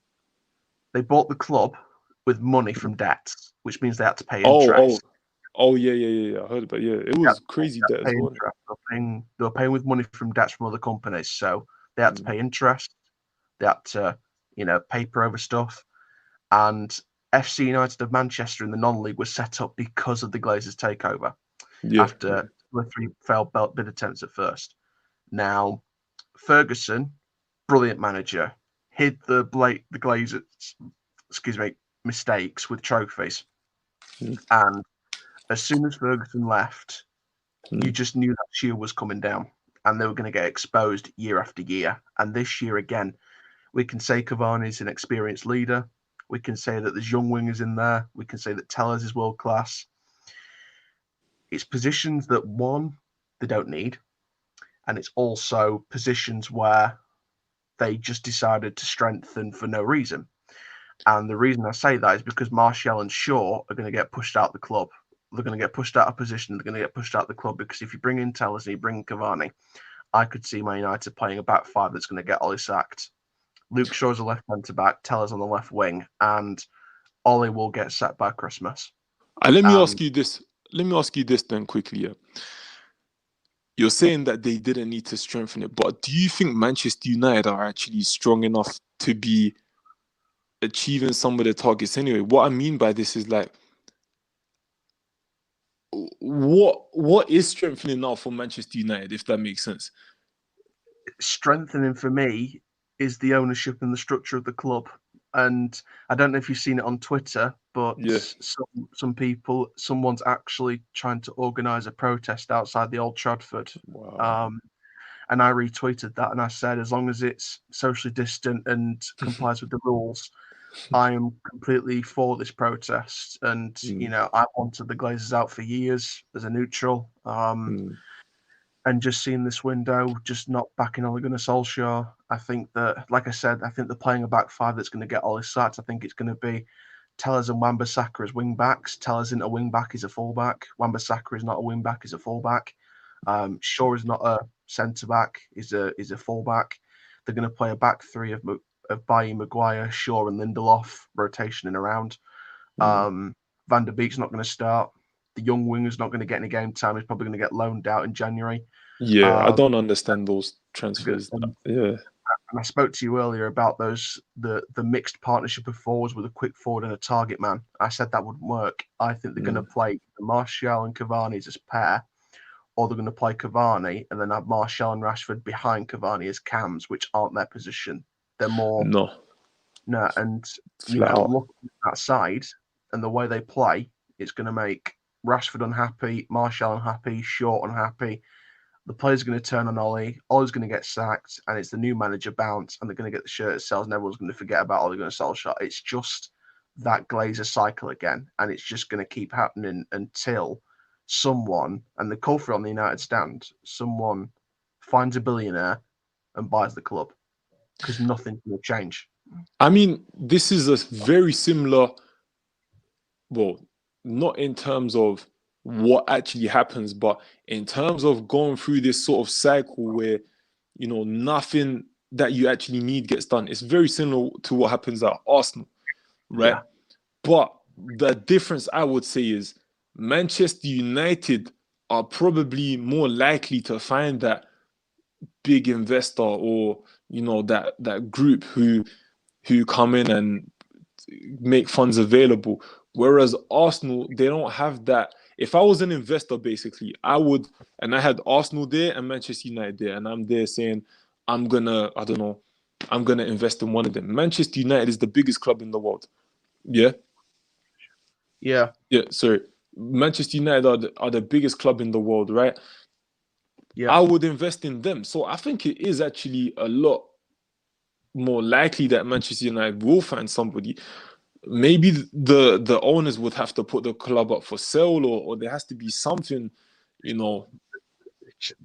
[SPEAKER 2] They bought the club with money from debts, which means they had to pay interest.
[SPEAKER 1] Yeah. I heard about it. It was crazy debt as well.
[SPEAKER 2] They were paying with money from debts from other companies, so they had to pay interest. They had to, paper over stuff. And FC United of Manchester in the non-league was set up because of the Glazers takeover. After 2 or 3 failed bid attempts at first. Now, Ferguson, brilliant manager, hid the Glazers, mistakes with trophies. And as soon as Ferguson left, you just knew that shield was coming down, and they were going to get exposed year after year. And this year again, we can say Cavani's an experienced leader. We can say that there's young wingers in there. We can say that Tellers is world class. It's positions that, one, they don't need. And it's also positions where they just decided to strengthen for no reason. And the reason I say that is because Martial and Shaw are going to get pushed out the club. They're going to get pushed out of position. They're going to get pushed out the club, because if you bring in Tellers and you bring in Cavani, I could see Man United playing a back five that's going to get Ollie sacked. Luke Shaw's a left centre-back, Tellers on the left wing, and Ollie will get sacked by Christmas.
[SPEAKER 1] Let me ask you this. let me ask you this then quickly. Yeah? You're saying that they didn't need to strengthen it, but do you think Manchester United are actually strong enough to be achieving some of the targets anyway? What I mean by this is like, what is strengthening now for Manchester United, if that makes sense?
[SPEAKER 2] Strengthening for me is the ownership and the structure of the club. And I don't know if you've seen it on Twitter, but
[SPEAKER 1] Yeah.
[SPEAKER 2] some people, someone's actually trying to organise a protest outside the Old Trafford.
[SPEAKER 1] Wow.
[SPEAKER 2] And I retweeted that and I said, as long as it's socially distant and complies with the rules, I am completely for this protest. And, you know, I wanted the Glazers out for years as a neutral. And just seeing this window, just not backing Ole Gunnar Solskjaer, I think that, like I said, I think they're playing a back five that's going to get Ole sacked. I think it's going to be Tellers and Wan-Bissaka as wing backs. Tellers isn't a wing back, he's a full back. Wan-Bissaka is not a wing back, he's a full back. Shaw is not a centre back, he's a full back. They're going to play a back three of Bailly, Maguire, Shaw, and Lindelof, rotationing around. Van der Beek's not going to start. The young winger's not going to get any game time. He's probably going to get loaned out in January.
[SPEAKER 1] Yeah, I don't understand those transfers. Yeah.
[SPEAKER 2] And I spoke to you earlier about the mixed partnership of forwards with a quick forward and a target man. I said that wouldn't work. I think they're going to play Martial and Cavani as a pair, or they're going to play Cavani and then have Martial and Rashford behind Cavani as cams, which aren't their position. They're more and you know, looking at that side and the way they play, it's going to make Rashford unhappy, Martial unhappy, Shaw unhappy. The players are going to turn on Ole. Ole's going to get sacked, and it's the new manager bounce, and they're going to get the shirt sales, and everyone's going to forget about Ole Gunnar Solskjaer. It's just that Glazer cycle again, and it's just going to keep happening until someone, and the culprit on the United stand, someone finds a billionaire and buys the club, because nothing's going to change.
[SPEAKER 1] I mean, this is a very similar, well, not in terms of what actually happens, but in terms of going through this sort of cycle where, you know, nothing that you actually need gets done. It's very similar to what happens at Arsenal, right?
[SPEAKER 2] Yeah.
[SPEAKER 1] But the difference, I would say, is Manchester United are probably more likely to find that big investor or, you know, that group who come in and make funds available. Whereas Arsenal, they don't have that. If I was an investor, basically, I would, and I had Arsenal there and Manchester United there, and I'm there saying, I'm gonna invest in one of them. Manchester United is the biggest club in the world. Yeah?
[SPEAKER 2] Yeah.
[SPEAKER 1] Yeah, sorry. Manchester United are the biggest club in the world, right?
[SPEAKER 2] Yeah.
[SPEAKER 1] I would invest in them. So I think it is actually a lot more likely that Manchester United will find somebody. Maybe the owners would have to put the club up for sale, or there has to be something, you know.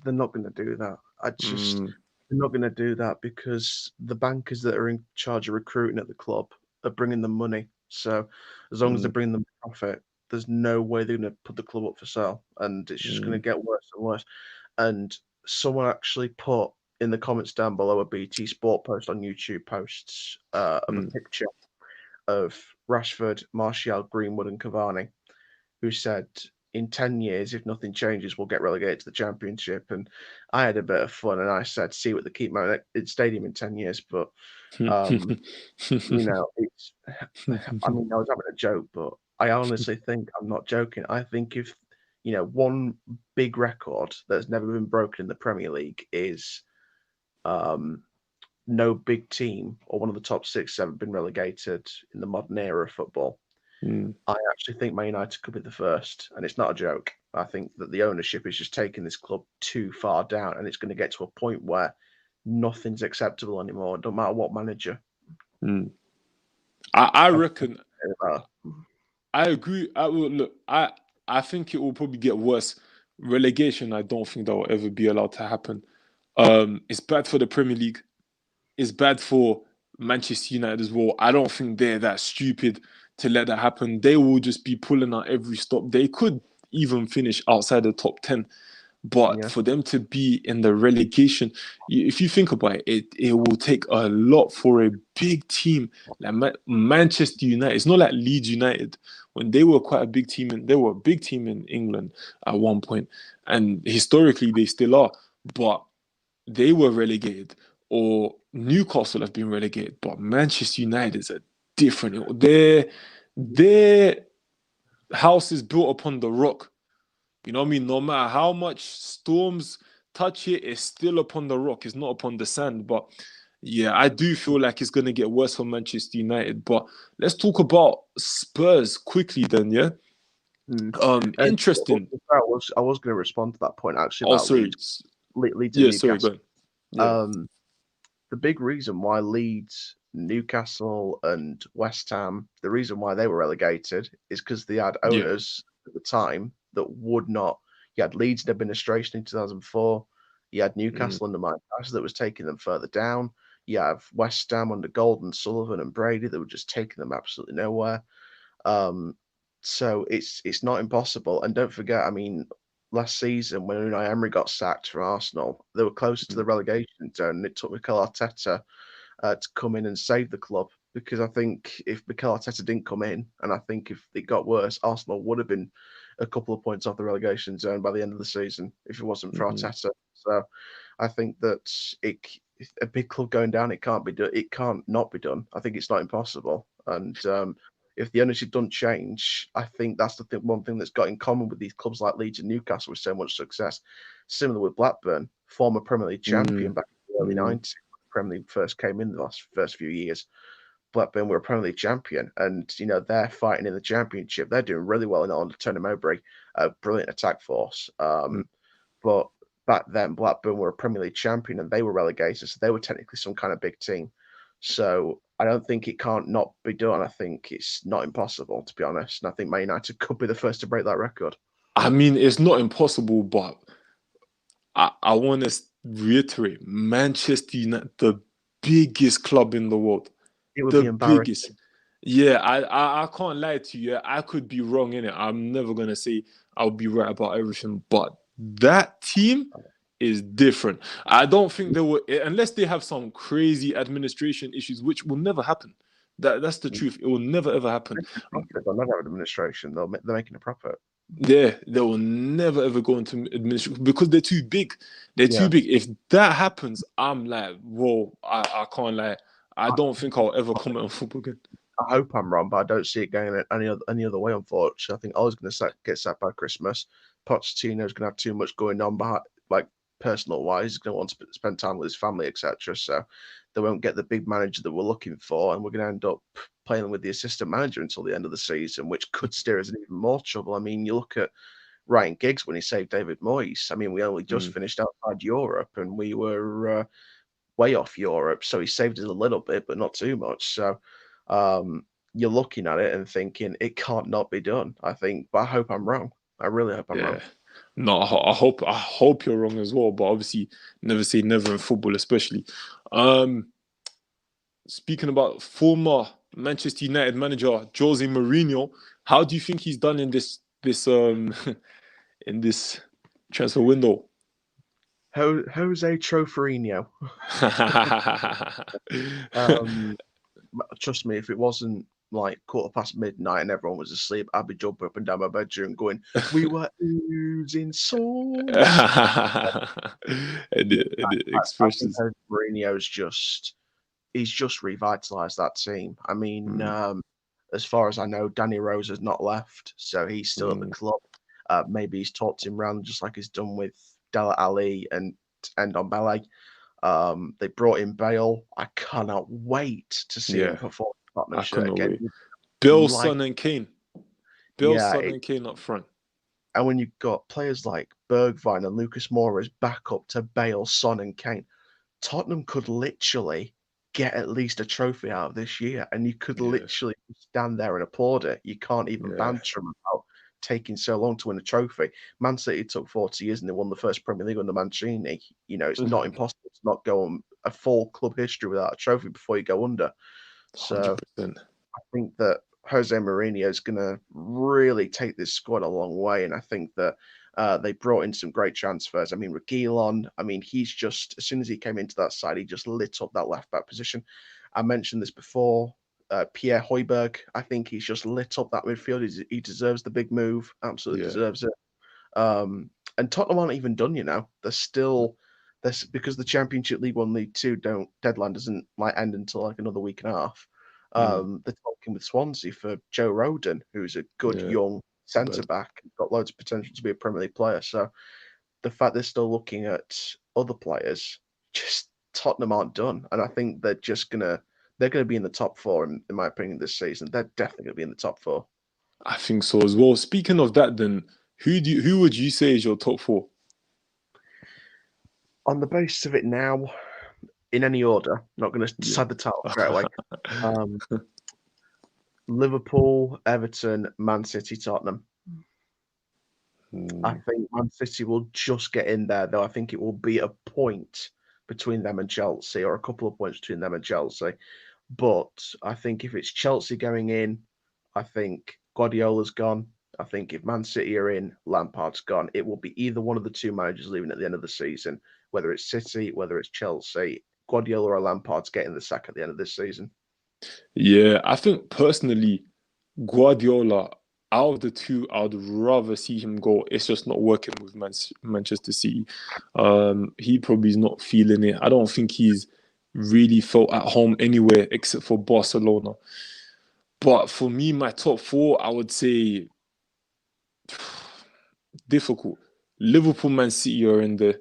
[SPEAKER 2] They're not going to do that. They're not going to do that because the bankers that are in charge of recruiting at the club are bringing them money. So as long as they bring them profit, there's no way they're going to put the club up for sale, and it's just going to get worse and worse. And someone actually put in the comments down below a BT Sport post on YouTube posts of a picture of Rashford, Martial, Greenwood, and Cavani, who said, in 10 years, if nothing changes, we'll get relegated to the Championship. And I had a bit of fun, and I said, see what they keep my stadium in 10 years. But, you know, it's, I mean, I was having a joke, but I honestly think I'm not joking. I think if, you know, one big record that's never been broken in the Premier League is no big team or one of the top 6 ever been relegated in the modern era of football. I actually think Man United could be the first, and it's not a joke. I think that the ownership is just taking this club too far down, and it's going to get to a point where nothing's acceptable anymore. It don't matter what manager.
[SPEAKER 1] I reckon. I agree. I think it will probably get worse. Relegation, I don't think that will ever be allowed to happen. It's bad for the Premier League. It's bad for Manchester United as well. I don't think they're that stupid to let that happen. They will just be pulling out every stop. They could even finish outside the top 10. But
[SPEAKER 2] Yeah.
[SPEAKER 1] for them to be in the relegation, if you think about it, it will take a lot for a big team like Manchester United. It's not like Leeds United when they were quite a big team, and they were a big team in England at one point, and historically they still are. But they were relegated, or Newcastle have been relegated. But Manchester United is a different. Their house is built upon the rock. You know what I mean? No matter how much storms touch it, it's still upon the rock. It's not upon the sand. But yeah, I do feel like it's going to get worse for Manchester United. But let's talk about Spurs quickly then, yeah? Interesting.
[SPEAKER 2] I was going to respond to that point actually
[SPEAKER 1] Oh,
[SPEAKER 2] about
[SPEAKER 1] sorry.
[SPEAKER 2] Leeds and
[SPEAKER 1] Yeah, sorry, go
[SPEAKER 2] Newcastle.
[SPEAKER 1] on. Yeah.
[SPEAKER 2] The big reason why Leeds, Newcastle, and West Ham, the reason why they were relegated is because they had
[SPEAKER 1] Yeah.
[SPEAKER 2] owners at the time that would not. You had Leeds in administration in 2004. You had Newcastle under Mike Ashley that was taking them further down. You have West Ham under Golden, Sullivan, and Brady that were just taking them absolutely nowhere. So it's not impossible. And don't forget, I mean, last season when Unai Emery got sacked for Arsenal, they were closer to the relegation zone, and it took Mikel Arteta to come in and save the club. Because I think if Mikel Arteta didn't come in, and I think if it got worse, Arsenal would have been a couple of points off the relegation zone by the end of the season if it wasn't for Arteta. So I think that a big club going down, it can't be done. It can't not be done. I think it's not impossible. And if the ownership doesn't change, I think that's the one thing that's got in common with these clubs like Leeds and Newcastle with so much success. Similar with Blackburn, former Premier League champion back in the early 90s. Premier League first came in the first few years. Blackburn were a Premier League champion, and they're fighting in the Championship. They're doing really well in under Tony Mowbray, a brilliant attack force. But back then, Blackburn were a Premier League champion, and they were relegated, so they were technically some kind of big team. So I don't think it can't not be done. I think it's not impossible, to be honest. And I think Man United could be the first to break that record.
[SPEAKER 1] I mean, it's not impossible, but I want to reiterate, Manchester United, the biggest club in the world.
[SPEAKER 2] It would
[SPEAKER 1] The
[SPEAKER 2] be embarrassing.
[SPEAKER 1] biggest. Yeah, I can't lie to you. I could be wrong in it. I'm never gonna say I'll be right about everything, but that team is different. I don't think they will, unless they have some crazy administration issues, which will never happen. That's the truth. It will never ever happen.
[SPEAKER 2] They'll never have administration. They're making a profit.
[SPEAKER 1] Yeah, they will never ever go into administration because they're too big. They're too big. If that happens, I'm like, whoa, I can't lie. I don't think I'll ever comment on football again.
[SPEAKER 2] I hope I'm wrong, but I don't see it going any other way, unfortunately. I think Ollie's going to get sacked by Christmas. Pochettino's going to have too much going on, personal-wise. He's going to want to spend time with his family, etc. So they won't get the big manager that we're looking for, and we're going to end up playing with the assistant manager until the end of the season, which could steer us in even more trouble. I mean, you look at Ryan Giggs when he saved David Moyes. I mean, we only just finished outside Europe, and we were way off Europe, so he saved us a little bit, but not too much. So you're looking at it and thinking it can't not be done. I hope I'm wrong. I really hope I'm wrong.
[SPEAKER 1] No, I hope you're wrong as well. But obviously, never say never in football, especially. Speaking about former Manchester United manager Jose Mourinho, how do you think he's done in this in this transfer window?
[SPEAKER 2] Jose Trofarinho. Trust me, if it wasn't like midnight and everyone was asleep, I'd be jumping up and down my bedroom going, "We were oozing sauce."
[SPEAKER 1] and the expressions.
[SPEAKER 2] I think Mourinho's he's just revitalized that team. I mean, as far as I know, Danny Rose has not left, so he's still at the club. Maybe he's talked him around just like he's done with Dele Alli and Ndombele. They brought in Bale. I cannot wait to see him perform Tottenham shirt again.
[SPEAKER 1] Bill, Son, and Kane. Bill, Son, and Kane up front.
[SPEAKER 2] And when you've got players like Bergwijn and Lucas Moura as backup to Bale, Son, and Kane, Tottenham could literally get at least a trophy out of this year, and you could literally stand there and applaud it. You can't even banter them about taking so long to win a trophy. Man City took 40 years and they won the first Premier League under Mancini. It's not impossible to not go on a full club history without a trophy before you go under. So
[SPEAKER 1] 100%.
[SPEAKER 2] I think that Jose Mourinho is going to really take this squad a long way, and I think that They brought in some great transfers. I mean, Reguilon, he's just, as soon as he came into that side, he just lit up that left back position. I mentioned this before. Pierre Højbjerg, I think he's just lit up that midfield. He deserves the big move, absolutely deserves it. And Tottenham aren't even done, They're still, because the Championship League 1, League 2 deadline doesn't end until like another week and a half. They're talking with Swansea for Joe Rodon, who's a good young centre back, got loads of potential to be a Premier League player. So the fact they're still looking at other players, just Tottenham aren't done, and I think they're gonna be in the top four in my opinion this season. They're definitely gonna be in the top four.
[SPEAKER 1] I think so as well. Speaking of that, then who would you say is your top four?
[SPEAKER 2] On the basis of it now, in any order, not going to decide the title straight away. Liverpool, Everton, Man City, Tottenham. I think Man City will just get in there, though. I think it will be a point between them and Chelsea, or a couple of points between them and Chelsea. But I think if it's Chelsea going in, I think Guardiola's gone. I think if Man City are in, Lampard's gone. It will be either one of the two managers leaving at the end of the season, whether it's City, whether it's Chelsea. Guardiola or Lampard's getting the sack at the end of this season.
[SPEAKER 1] Yeah, I think personally, Guardiola, out of the two, I'd rather see him go. It's just not working with Manchester City. He probably is not feeling it. I don't think he's really felt at home anywhere except for Barcelona. But for me, my top four, I would say difficult. Liverpool, Man City are in there.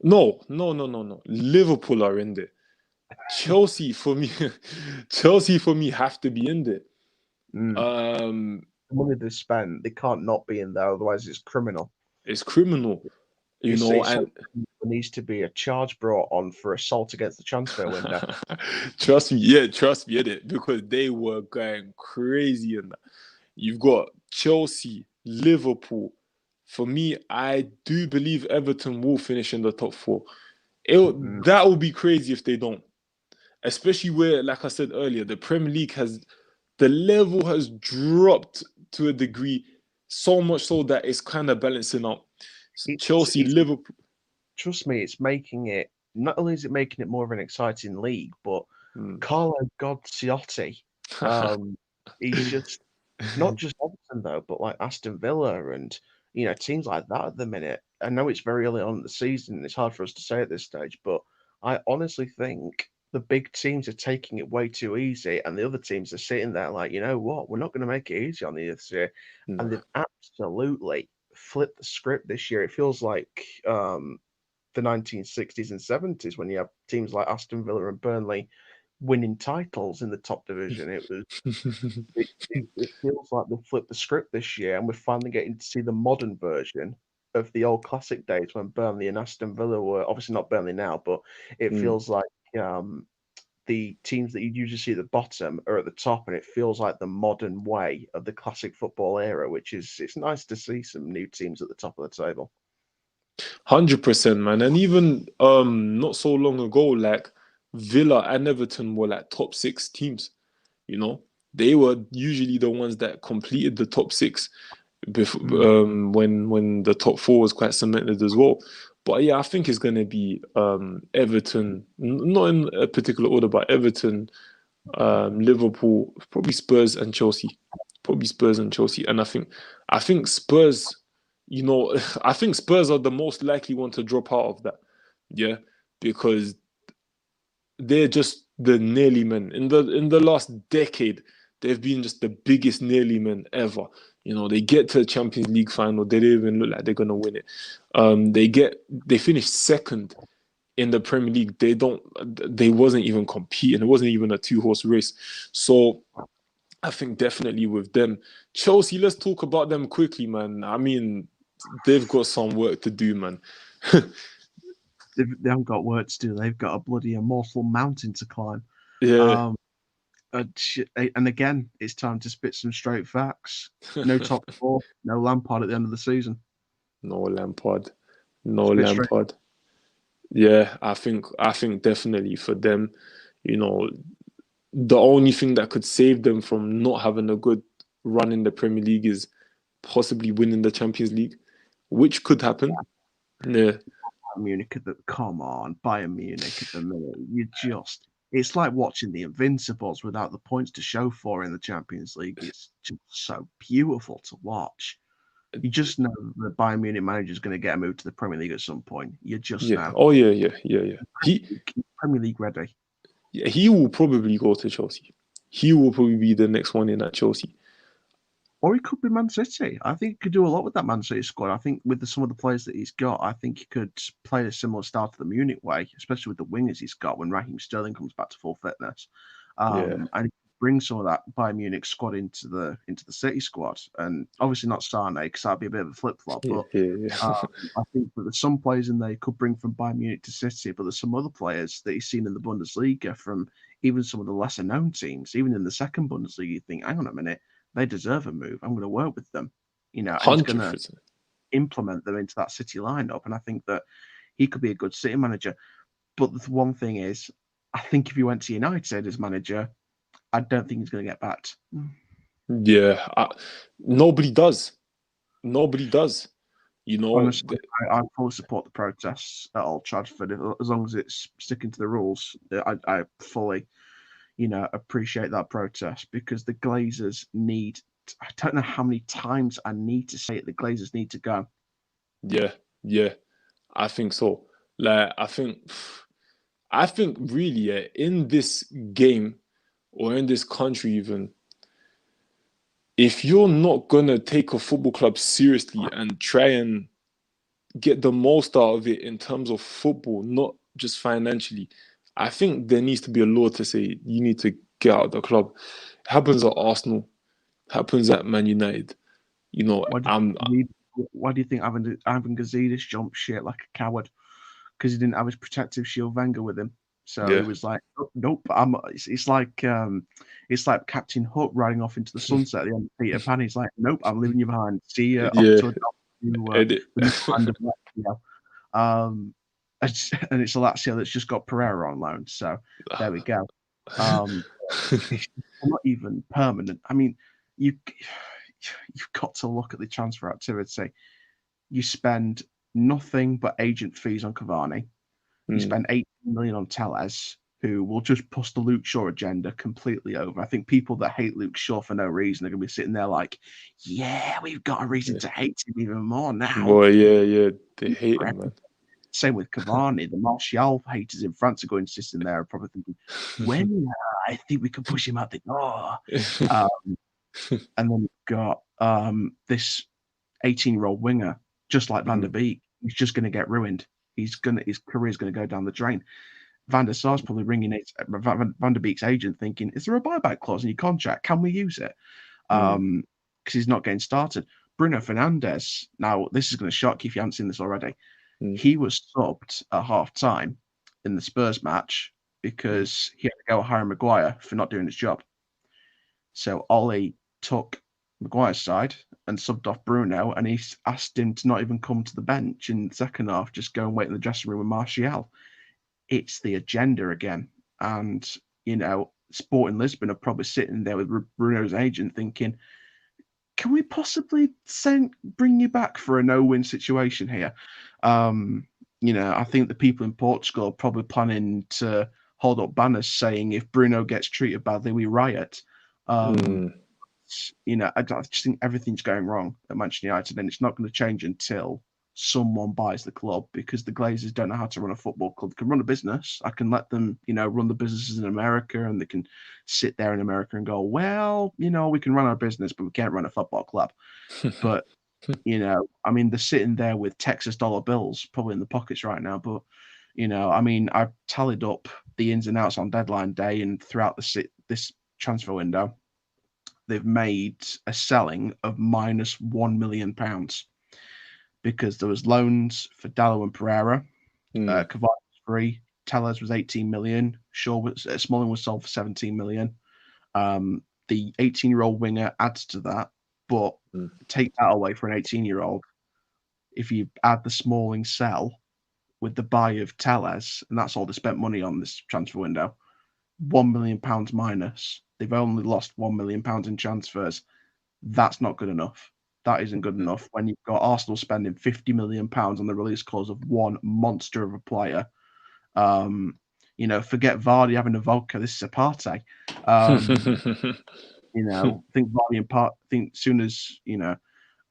[SPEAKER 1] No. Liverpool are in there. Chelsea for me have to be in there.
[SPEAKER 2] The money they spent, they can't not be in there, otherwise it's criminal.
[SPEAKER 1] It's criminal, and
[SPEAKER 2] there needs to be a charge brought on for assault against the transfer window.
[SPEAKER 1] Trust me in it, because they were going crazy in that. You've got Chelsea, Liverpool. For me, I do believe Everton will finish in the top four. That would be crazy if they don't. Especially where, like I said earlier, the Premier League the level has dropped to a degree, so much so that it's kind of balancing out. Chelsea, Liverpool.
[SPEAKER 2] Trust me, it's making it, not only is it making it more of an exciting league, but Carlo Ciotti, he's just, not just Everton though, but like Aston Villa and, teams like that at the minute. I know it's very early on in the season and it's hard for us to say at this stage, but I honestly think the big teams are taking it way too easy, and the other teams are sitting there like, you know what, we're not going to make it easy on the this year. And they've absolutely flipped the script this year. It feels like the 1960s and 70s when you have teams like Aston Villa and Burnley winning titles in the top division. It feels like they've flipped the script this year, and we're finally getting to see the modern version of the old classic days when Burnley and Aston Villa were, obviously not Burnley now, but it feels like the teams that you usually see at the bottom are at the top, and it feels like the modern way of the classic football era, which is, it's nice to see some new teams at the top of the table.
[SPEAKER 1] 100%, man. And even not so long ago, like Villa and Everton were like top six teams. They were usually the ones that completed the top six before, when the top four was quite cemented as well. But yeah, I think it's going to be Everton, not in a particular order, but Everton, Liverpool, probably Spurs and Chelsea. And I think Spurs, I think Spurs are the most likely one to drop out of that. Yeah, because they're just the nearly men. In the last decade, they've been just the biggest nearly men ever. They get to the Champions League final, they don't even look like they're gonna win it. They finished second in the Premier League. They wasn't even competing. It wasn't even a 2-horse race. So I think definitely with them. Chelsea, let's talk about them quickly, man. I mean, they've got some work to do, man.
[SPEAKER 2] They haven't got work to do. They've got a bloody immortal mountain to climb.
[SPEAKER 1] Yeah.
[SPEAKER 2] And again, it's time to spit some straight facts. No top four, no Lampard at the end of the season.
[SPEAKER 1] No Lampard. Yeah, I think definitely for them, the only thing that could save them from not having a good run in the Premier League is possibly winning the Champions League. which could happen. Yeah.
[SPEAKER 2] Munich come on, Bayern Munich at the minute. It's like watching the Invincibles without the points to show for in the Champions League. It's just so beautiful to watch. You just know the Bayern Munich manager is going to get a move to the Premier League at some point. You just know.
[SPEAKER 1] Oh yeah.
[SPEAKER 2] Premier League ready.
[SPEAKER 1] He will probably go to Chelsea. He will probably be the next one in at Chelsea.
[SPEAKER 2] Or he could be Man City. I think he could do a lot with that Man City squad. I think with some of the players that he's got, I think he could play a similar style to the Munich way, especially with the wingers he's got when Raheem Sterling comes back to full fitness. And bring some of that Bayern Munich squad into the City squad. And obviously not Sane, because that'd be a bit of a flip-flop. But I think that there's some players in there he could bring from Bayern Munich to City, but there's some other players that he's seen in the Bundesliga from even some of the lesser-known teams, even in the second Bundesliga, you think, hang on a minute, they deserve a move. I'm going to work with them, and he's going to implement them into that City lineup. And I think that he could be a good City manager. But the one thing is, I think if he went to United as manager, I don't think he's going to get backed.
[SPEAKER 1] Yeah, nobody does. Nobody does.
[SPEAKER 2] Honestly, I fully support the protests at Old Trafford as long as it's sticking to the rules. I fully, appreciate that protest because the Glazers need. I don't know how many times I need to say it. The Glazers need to go.
[SPEAKER 1] Yeah, I think so. Like, I think really, in this game or in this country, even if you're not gonna take a football club seriously and try and get the most out of it in terms of football, not just financially, I think there needs to be a law to say you need to get out of the club. It happens at Arsenal, happens at Man United.
[SPEAKER 2] Why do you think Ivan Gazidis jumped shit like a coward? Because he didn't have his protective shield Wenger with him. So he was like, nope. It's like Captain Hook riding off into the sunset at the end of Peter Pan. He's like, nope, I'm leaving you behind. See you off to and it's Lazio that's just got Pereira on loan. So there we go. It's not even permanent. I mean, you've got to look at the transfer activity. You spend nothing but agent fees on Cavani. You spend 18 million on Telles, who will just push the Luke Shaw agenda completely over. I think people that hate Luke Shaw for no reason are going to be sitting there like, yeah, we've got a reason to hate him even more now.
[SPEAKER 1] Boy, yeah, they hate him, man.
[SPEAKER 2] Same with Cavani. The Martial haters in France are going to sit in there and probably thinking, when I think we can push him out the door. And then we've got this 18-year-old winger, just like Van der Beek. He's just going to get ruined. His career's going to go down the drain. Van der Sar's probably ringing Van der Beek's agent thinking, is there a buyback clause in your contract? Can we use it? Because he's not getting started. Bruno Fernandes, now this is going to shock you if you haven't seen this already. He was subbed at half-time in the Spurs match because he had to go at Harry Maguire for not doing his job. So Ollie took Maguire's side and subbed off Bruno, and he asked him to not even come to the bench in the second half, just go and wait in the dressing room with Martial. It's the agenda again. And, Sporting Lisbon are probably sitting there with Bruno's agent thinking, can we possibly bring you back for a no-win situation here? I think the people in Portugal are probably planning to hold up banners saying if Bruno gets treated badly, we riot. I just think everything's going wrong at Manchester United, and it's not going to change until someone buys the club, because the Glazers don't know how to run a football club. They can run a business. I can let them, run the businesses in America, and they can sit there in America and go, well, we can run our business, but we can't run a football club. But, they're sitting there with Texas dollar bills probably in the pockets right now. But, I've tallied up the ins and outs on deadline day and throughout this transfer window. They've made a selling of minus £1 million because there was loans for Dallo and Pereira. Cavani was free. Telles was 18 million. Smalling was sold for 17 million. The 18-year-old winger adds to that, but take that away for an 18-year-old. If you add the Smalling sell with the buy of Telles, and that's all they spent money on this transfer window, £1 million minus. They've only lost £1 million in transfers. That's not good enough. That isn't good enough when you've got Arsenal spending £50 million on the release clause of one monster of a player. Forget Vardy having a vodka. This is a Partey. Think Vardy and think soon as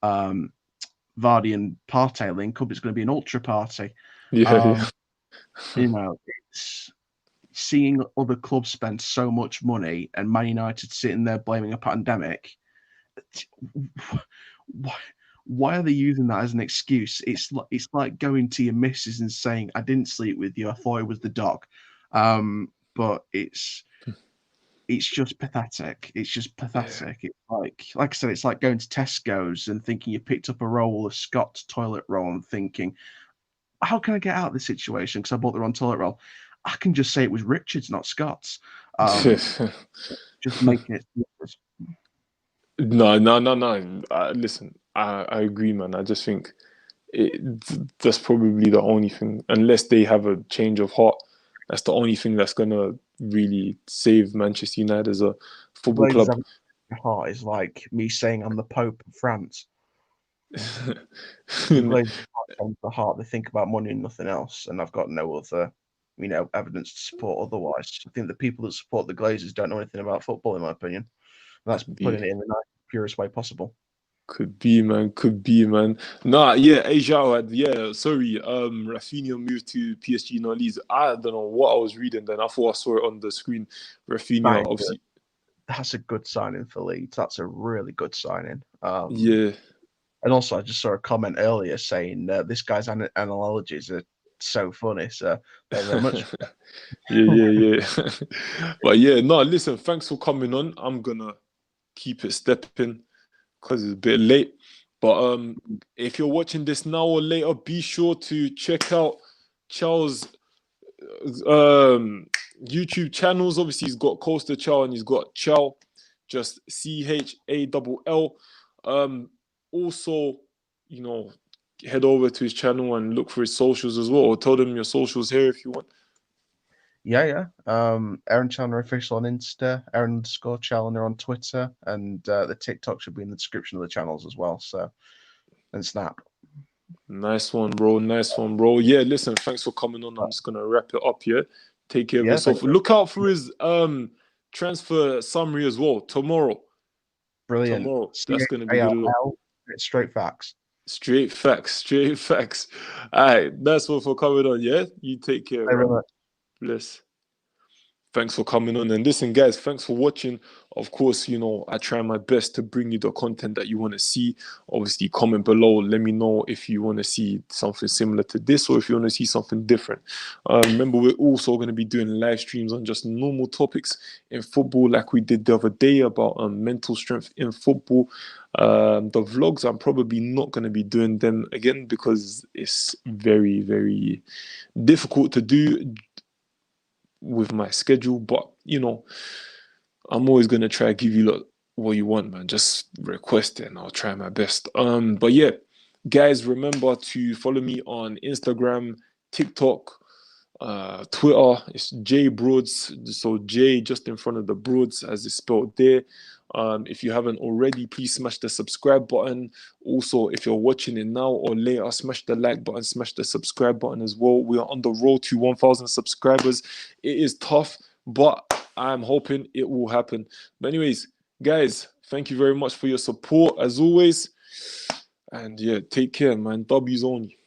[SPEAKER 2] Vardy and Partey link up, it's going to be an ultra party.
[SPEAKER 3] Yeah.
[SPEAKER 2] It's seeing other clubs spend so much money and Man United sitting there blaming a pandemic. Why are they using that as an excuse? It's like going to your missus and saying, "I didn't sleep with you. I thought it was the dog." But it's just pathetic. It's just pathetic.
[SPEAKER 3] Yeah.
[SPEAKER 2] It's like I said, it's like going to Tesco's and thinking you picked up a roll of Scott's toilet roll and thinking, how can I get out of this situation? Because I bought the wrong toilet roll. I can just say it was Richard's, not Scott's. Just making it.
[SPEAKER 3] No. Listen, I agree, man. I just think that's probably the only thing, unless they have a change of heart. That's the only thing that's gonna really save Manchester United as a football club.
[SPEAKER 2] Heart is like me saying I'm the Pope of France. The heart, they think about money and nothing else, and I've got no other, evidence to support otherwise. I think the people that support the Glazers don't know anything about football, in my opinion. And that's putting it in the purest way possible.
[SPEAKER 3] Could be, man. Nah, yeah, sorry. Rafinha moved to PSG Nantes. I don't know what I was reading then. I thought I saw it on the screen. Rafinha, obviously.
[SPEAKER 2] That's a good signing for Leeds. That's a really good signing.
[SPEAKER 3] Yeah.
[SPEAKER 2] And also, I just saw a comment earlier saying this guy's analogies are so funny. So thank you very much.
[SPEAKER 3] Yeah. But yeah, no, listen, thanks for coming on. I'm going to keep it stepping because it's a bit late. But if you're watching this now or later, be sure to check out Charles' YouTube channels. Obviously, he's got Coaster Chow and he's got Chow, just CHALL. Also, head over to his channel and look for his socials as well, or tell them your socials here if you want.
[SPEAKER 2] Yeah. Aaron Chandler official on Insta, Aaron_Chandler on Twitter, and the TikTok should be in the description of the channels as well. So, and Snap.
[SPEAKER 3] Nice one, bro. Yeah, listen, thanks for coming on. I'm just gonna wrap it up here. Take care of yourself. Look out for his transfer summary as well tomorrow.
[SPEAKER 2] Brilliant.
[SPEAKER 3] Tomorrow. That's gonna be good.
[SPEAKER 2] Straight facts.
[SPEAKER 3] Straight facts. All right, that's all for coming on. Yeah, you take care. Right? Bless. Thanks for coming on. And listen, guys, thanks for watching. Of course, I try my best to bring you the content that you want to see. Obviously, comment below. Let me know if you want to see something similar to this or if you want to see something different. Remember, we're also going to be doing live streams on just normal topics in football like we did the other day about mental strength in football. The vlogs, I'm probably not going to be doing them again because it's very, very difficult to do with my schedule, but I'm always gonna try to give you what you want, man. Just request it and I'll try my best. But yeah, guys, remember to follow me on Instagram, TikTok, Twitter. It's J Broads, so J just in front of the Broads as it's spelled there. If you haven't already, please smash the subscribe button. Also, if you're watching it now or later, smash the like button, smash the subscribe button as well. We are on the road to 1,000 subscribers. It is tough, but I'm hoping it will happen. But anyways, guys, thank you very much for your support as always. And yeah, take care, man. W's only.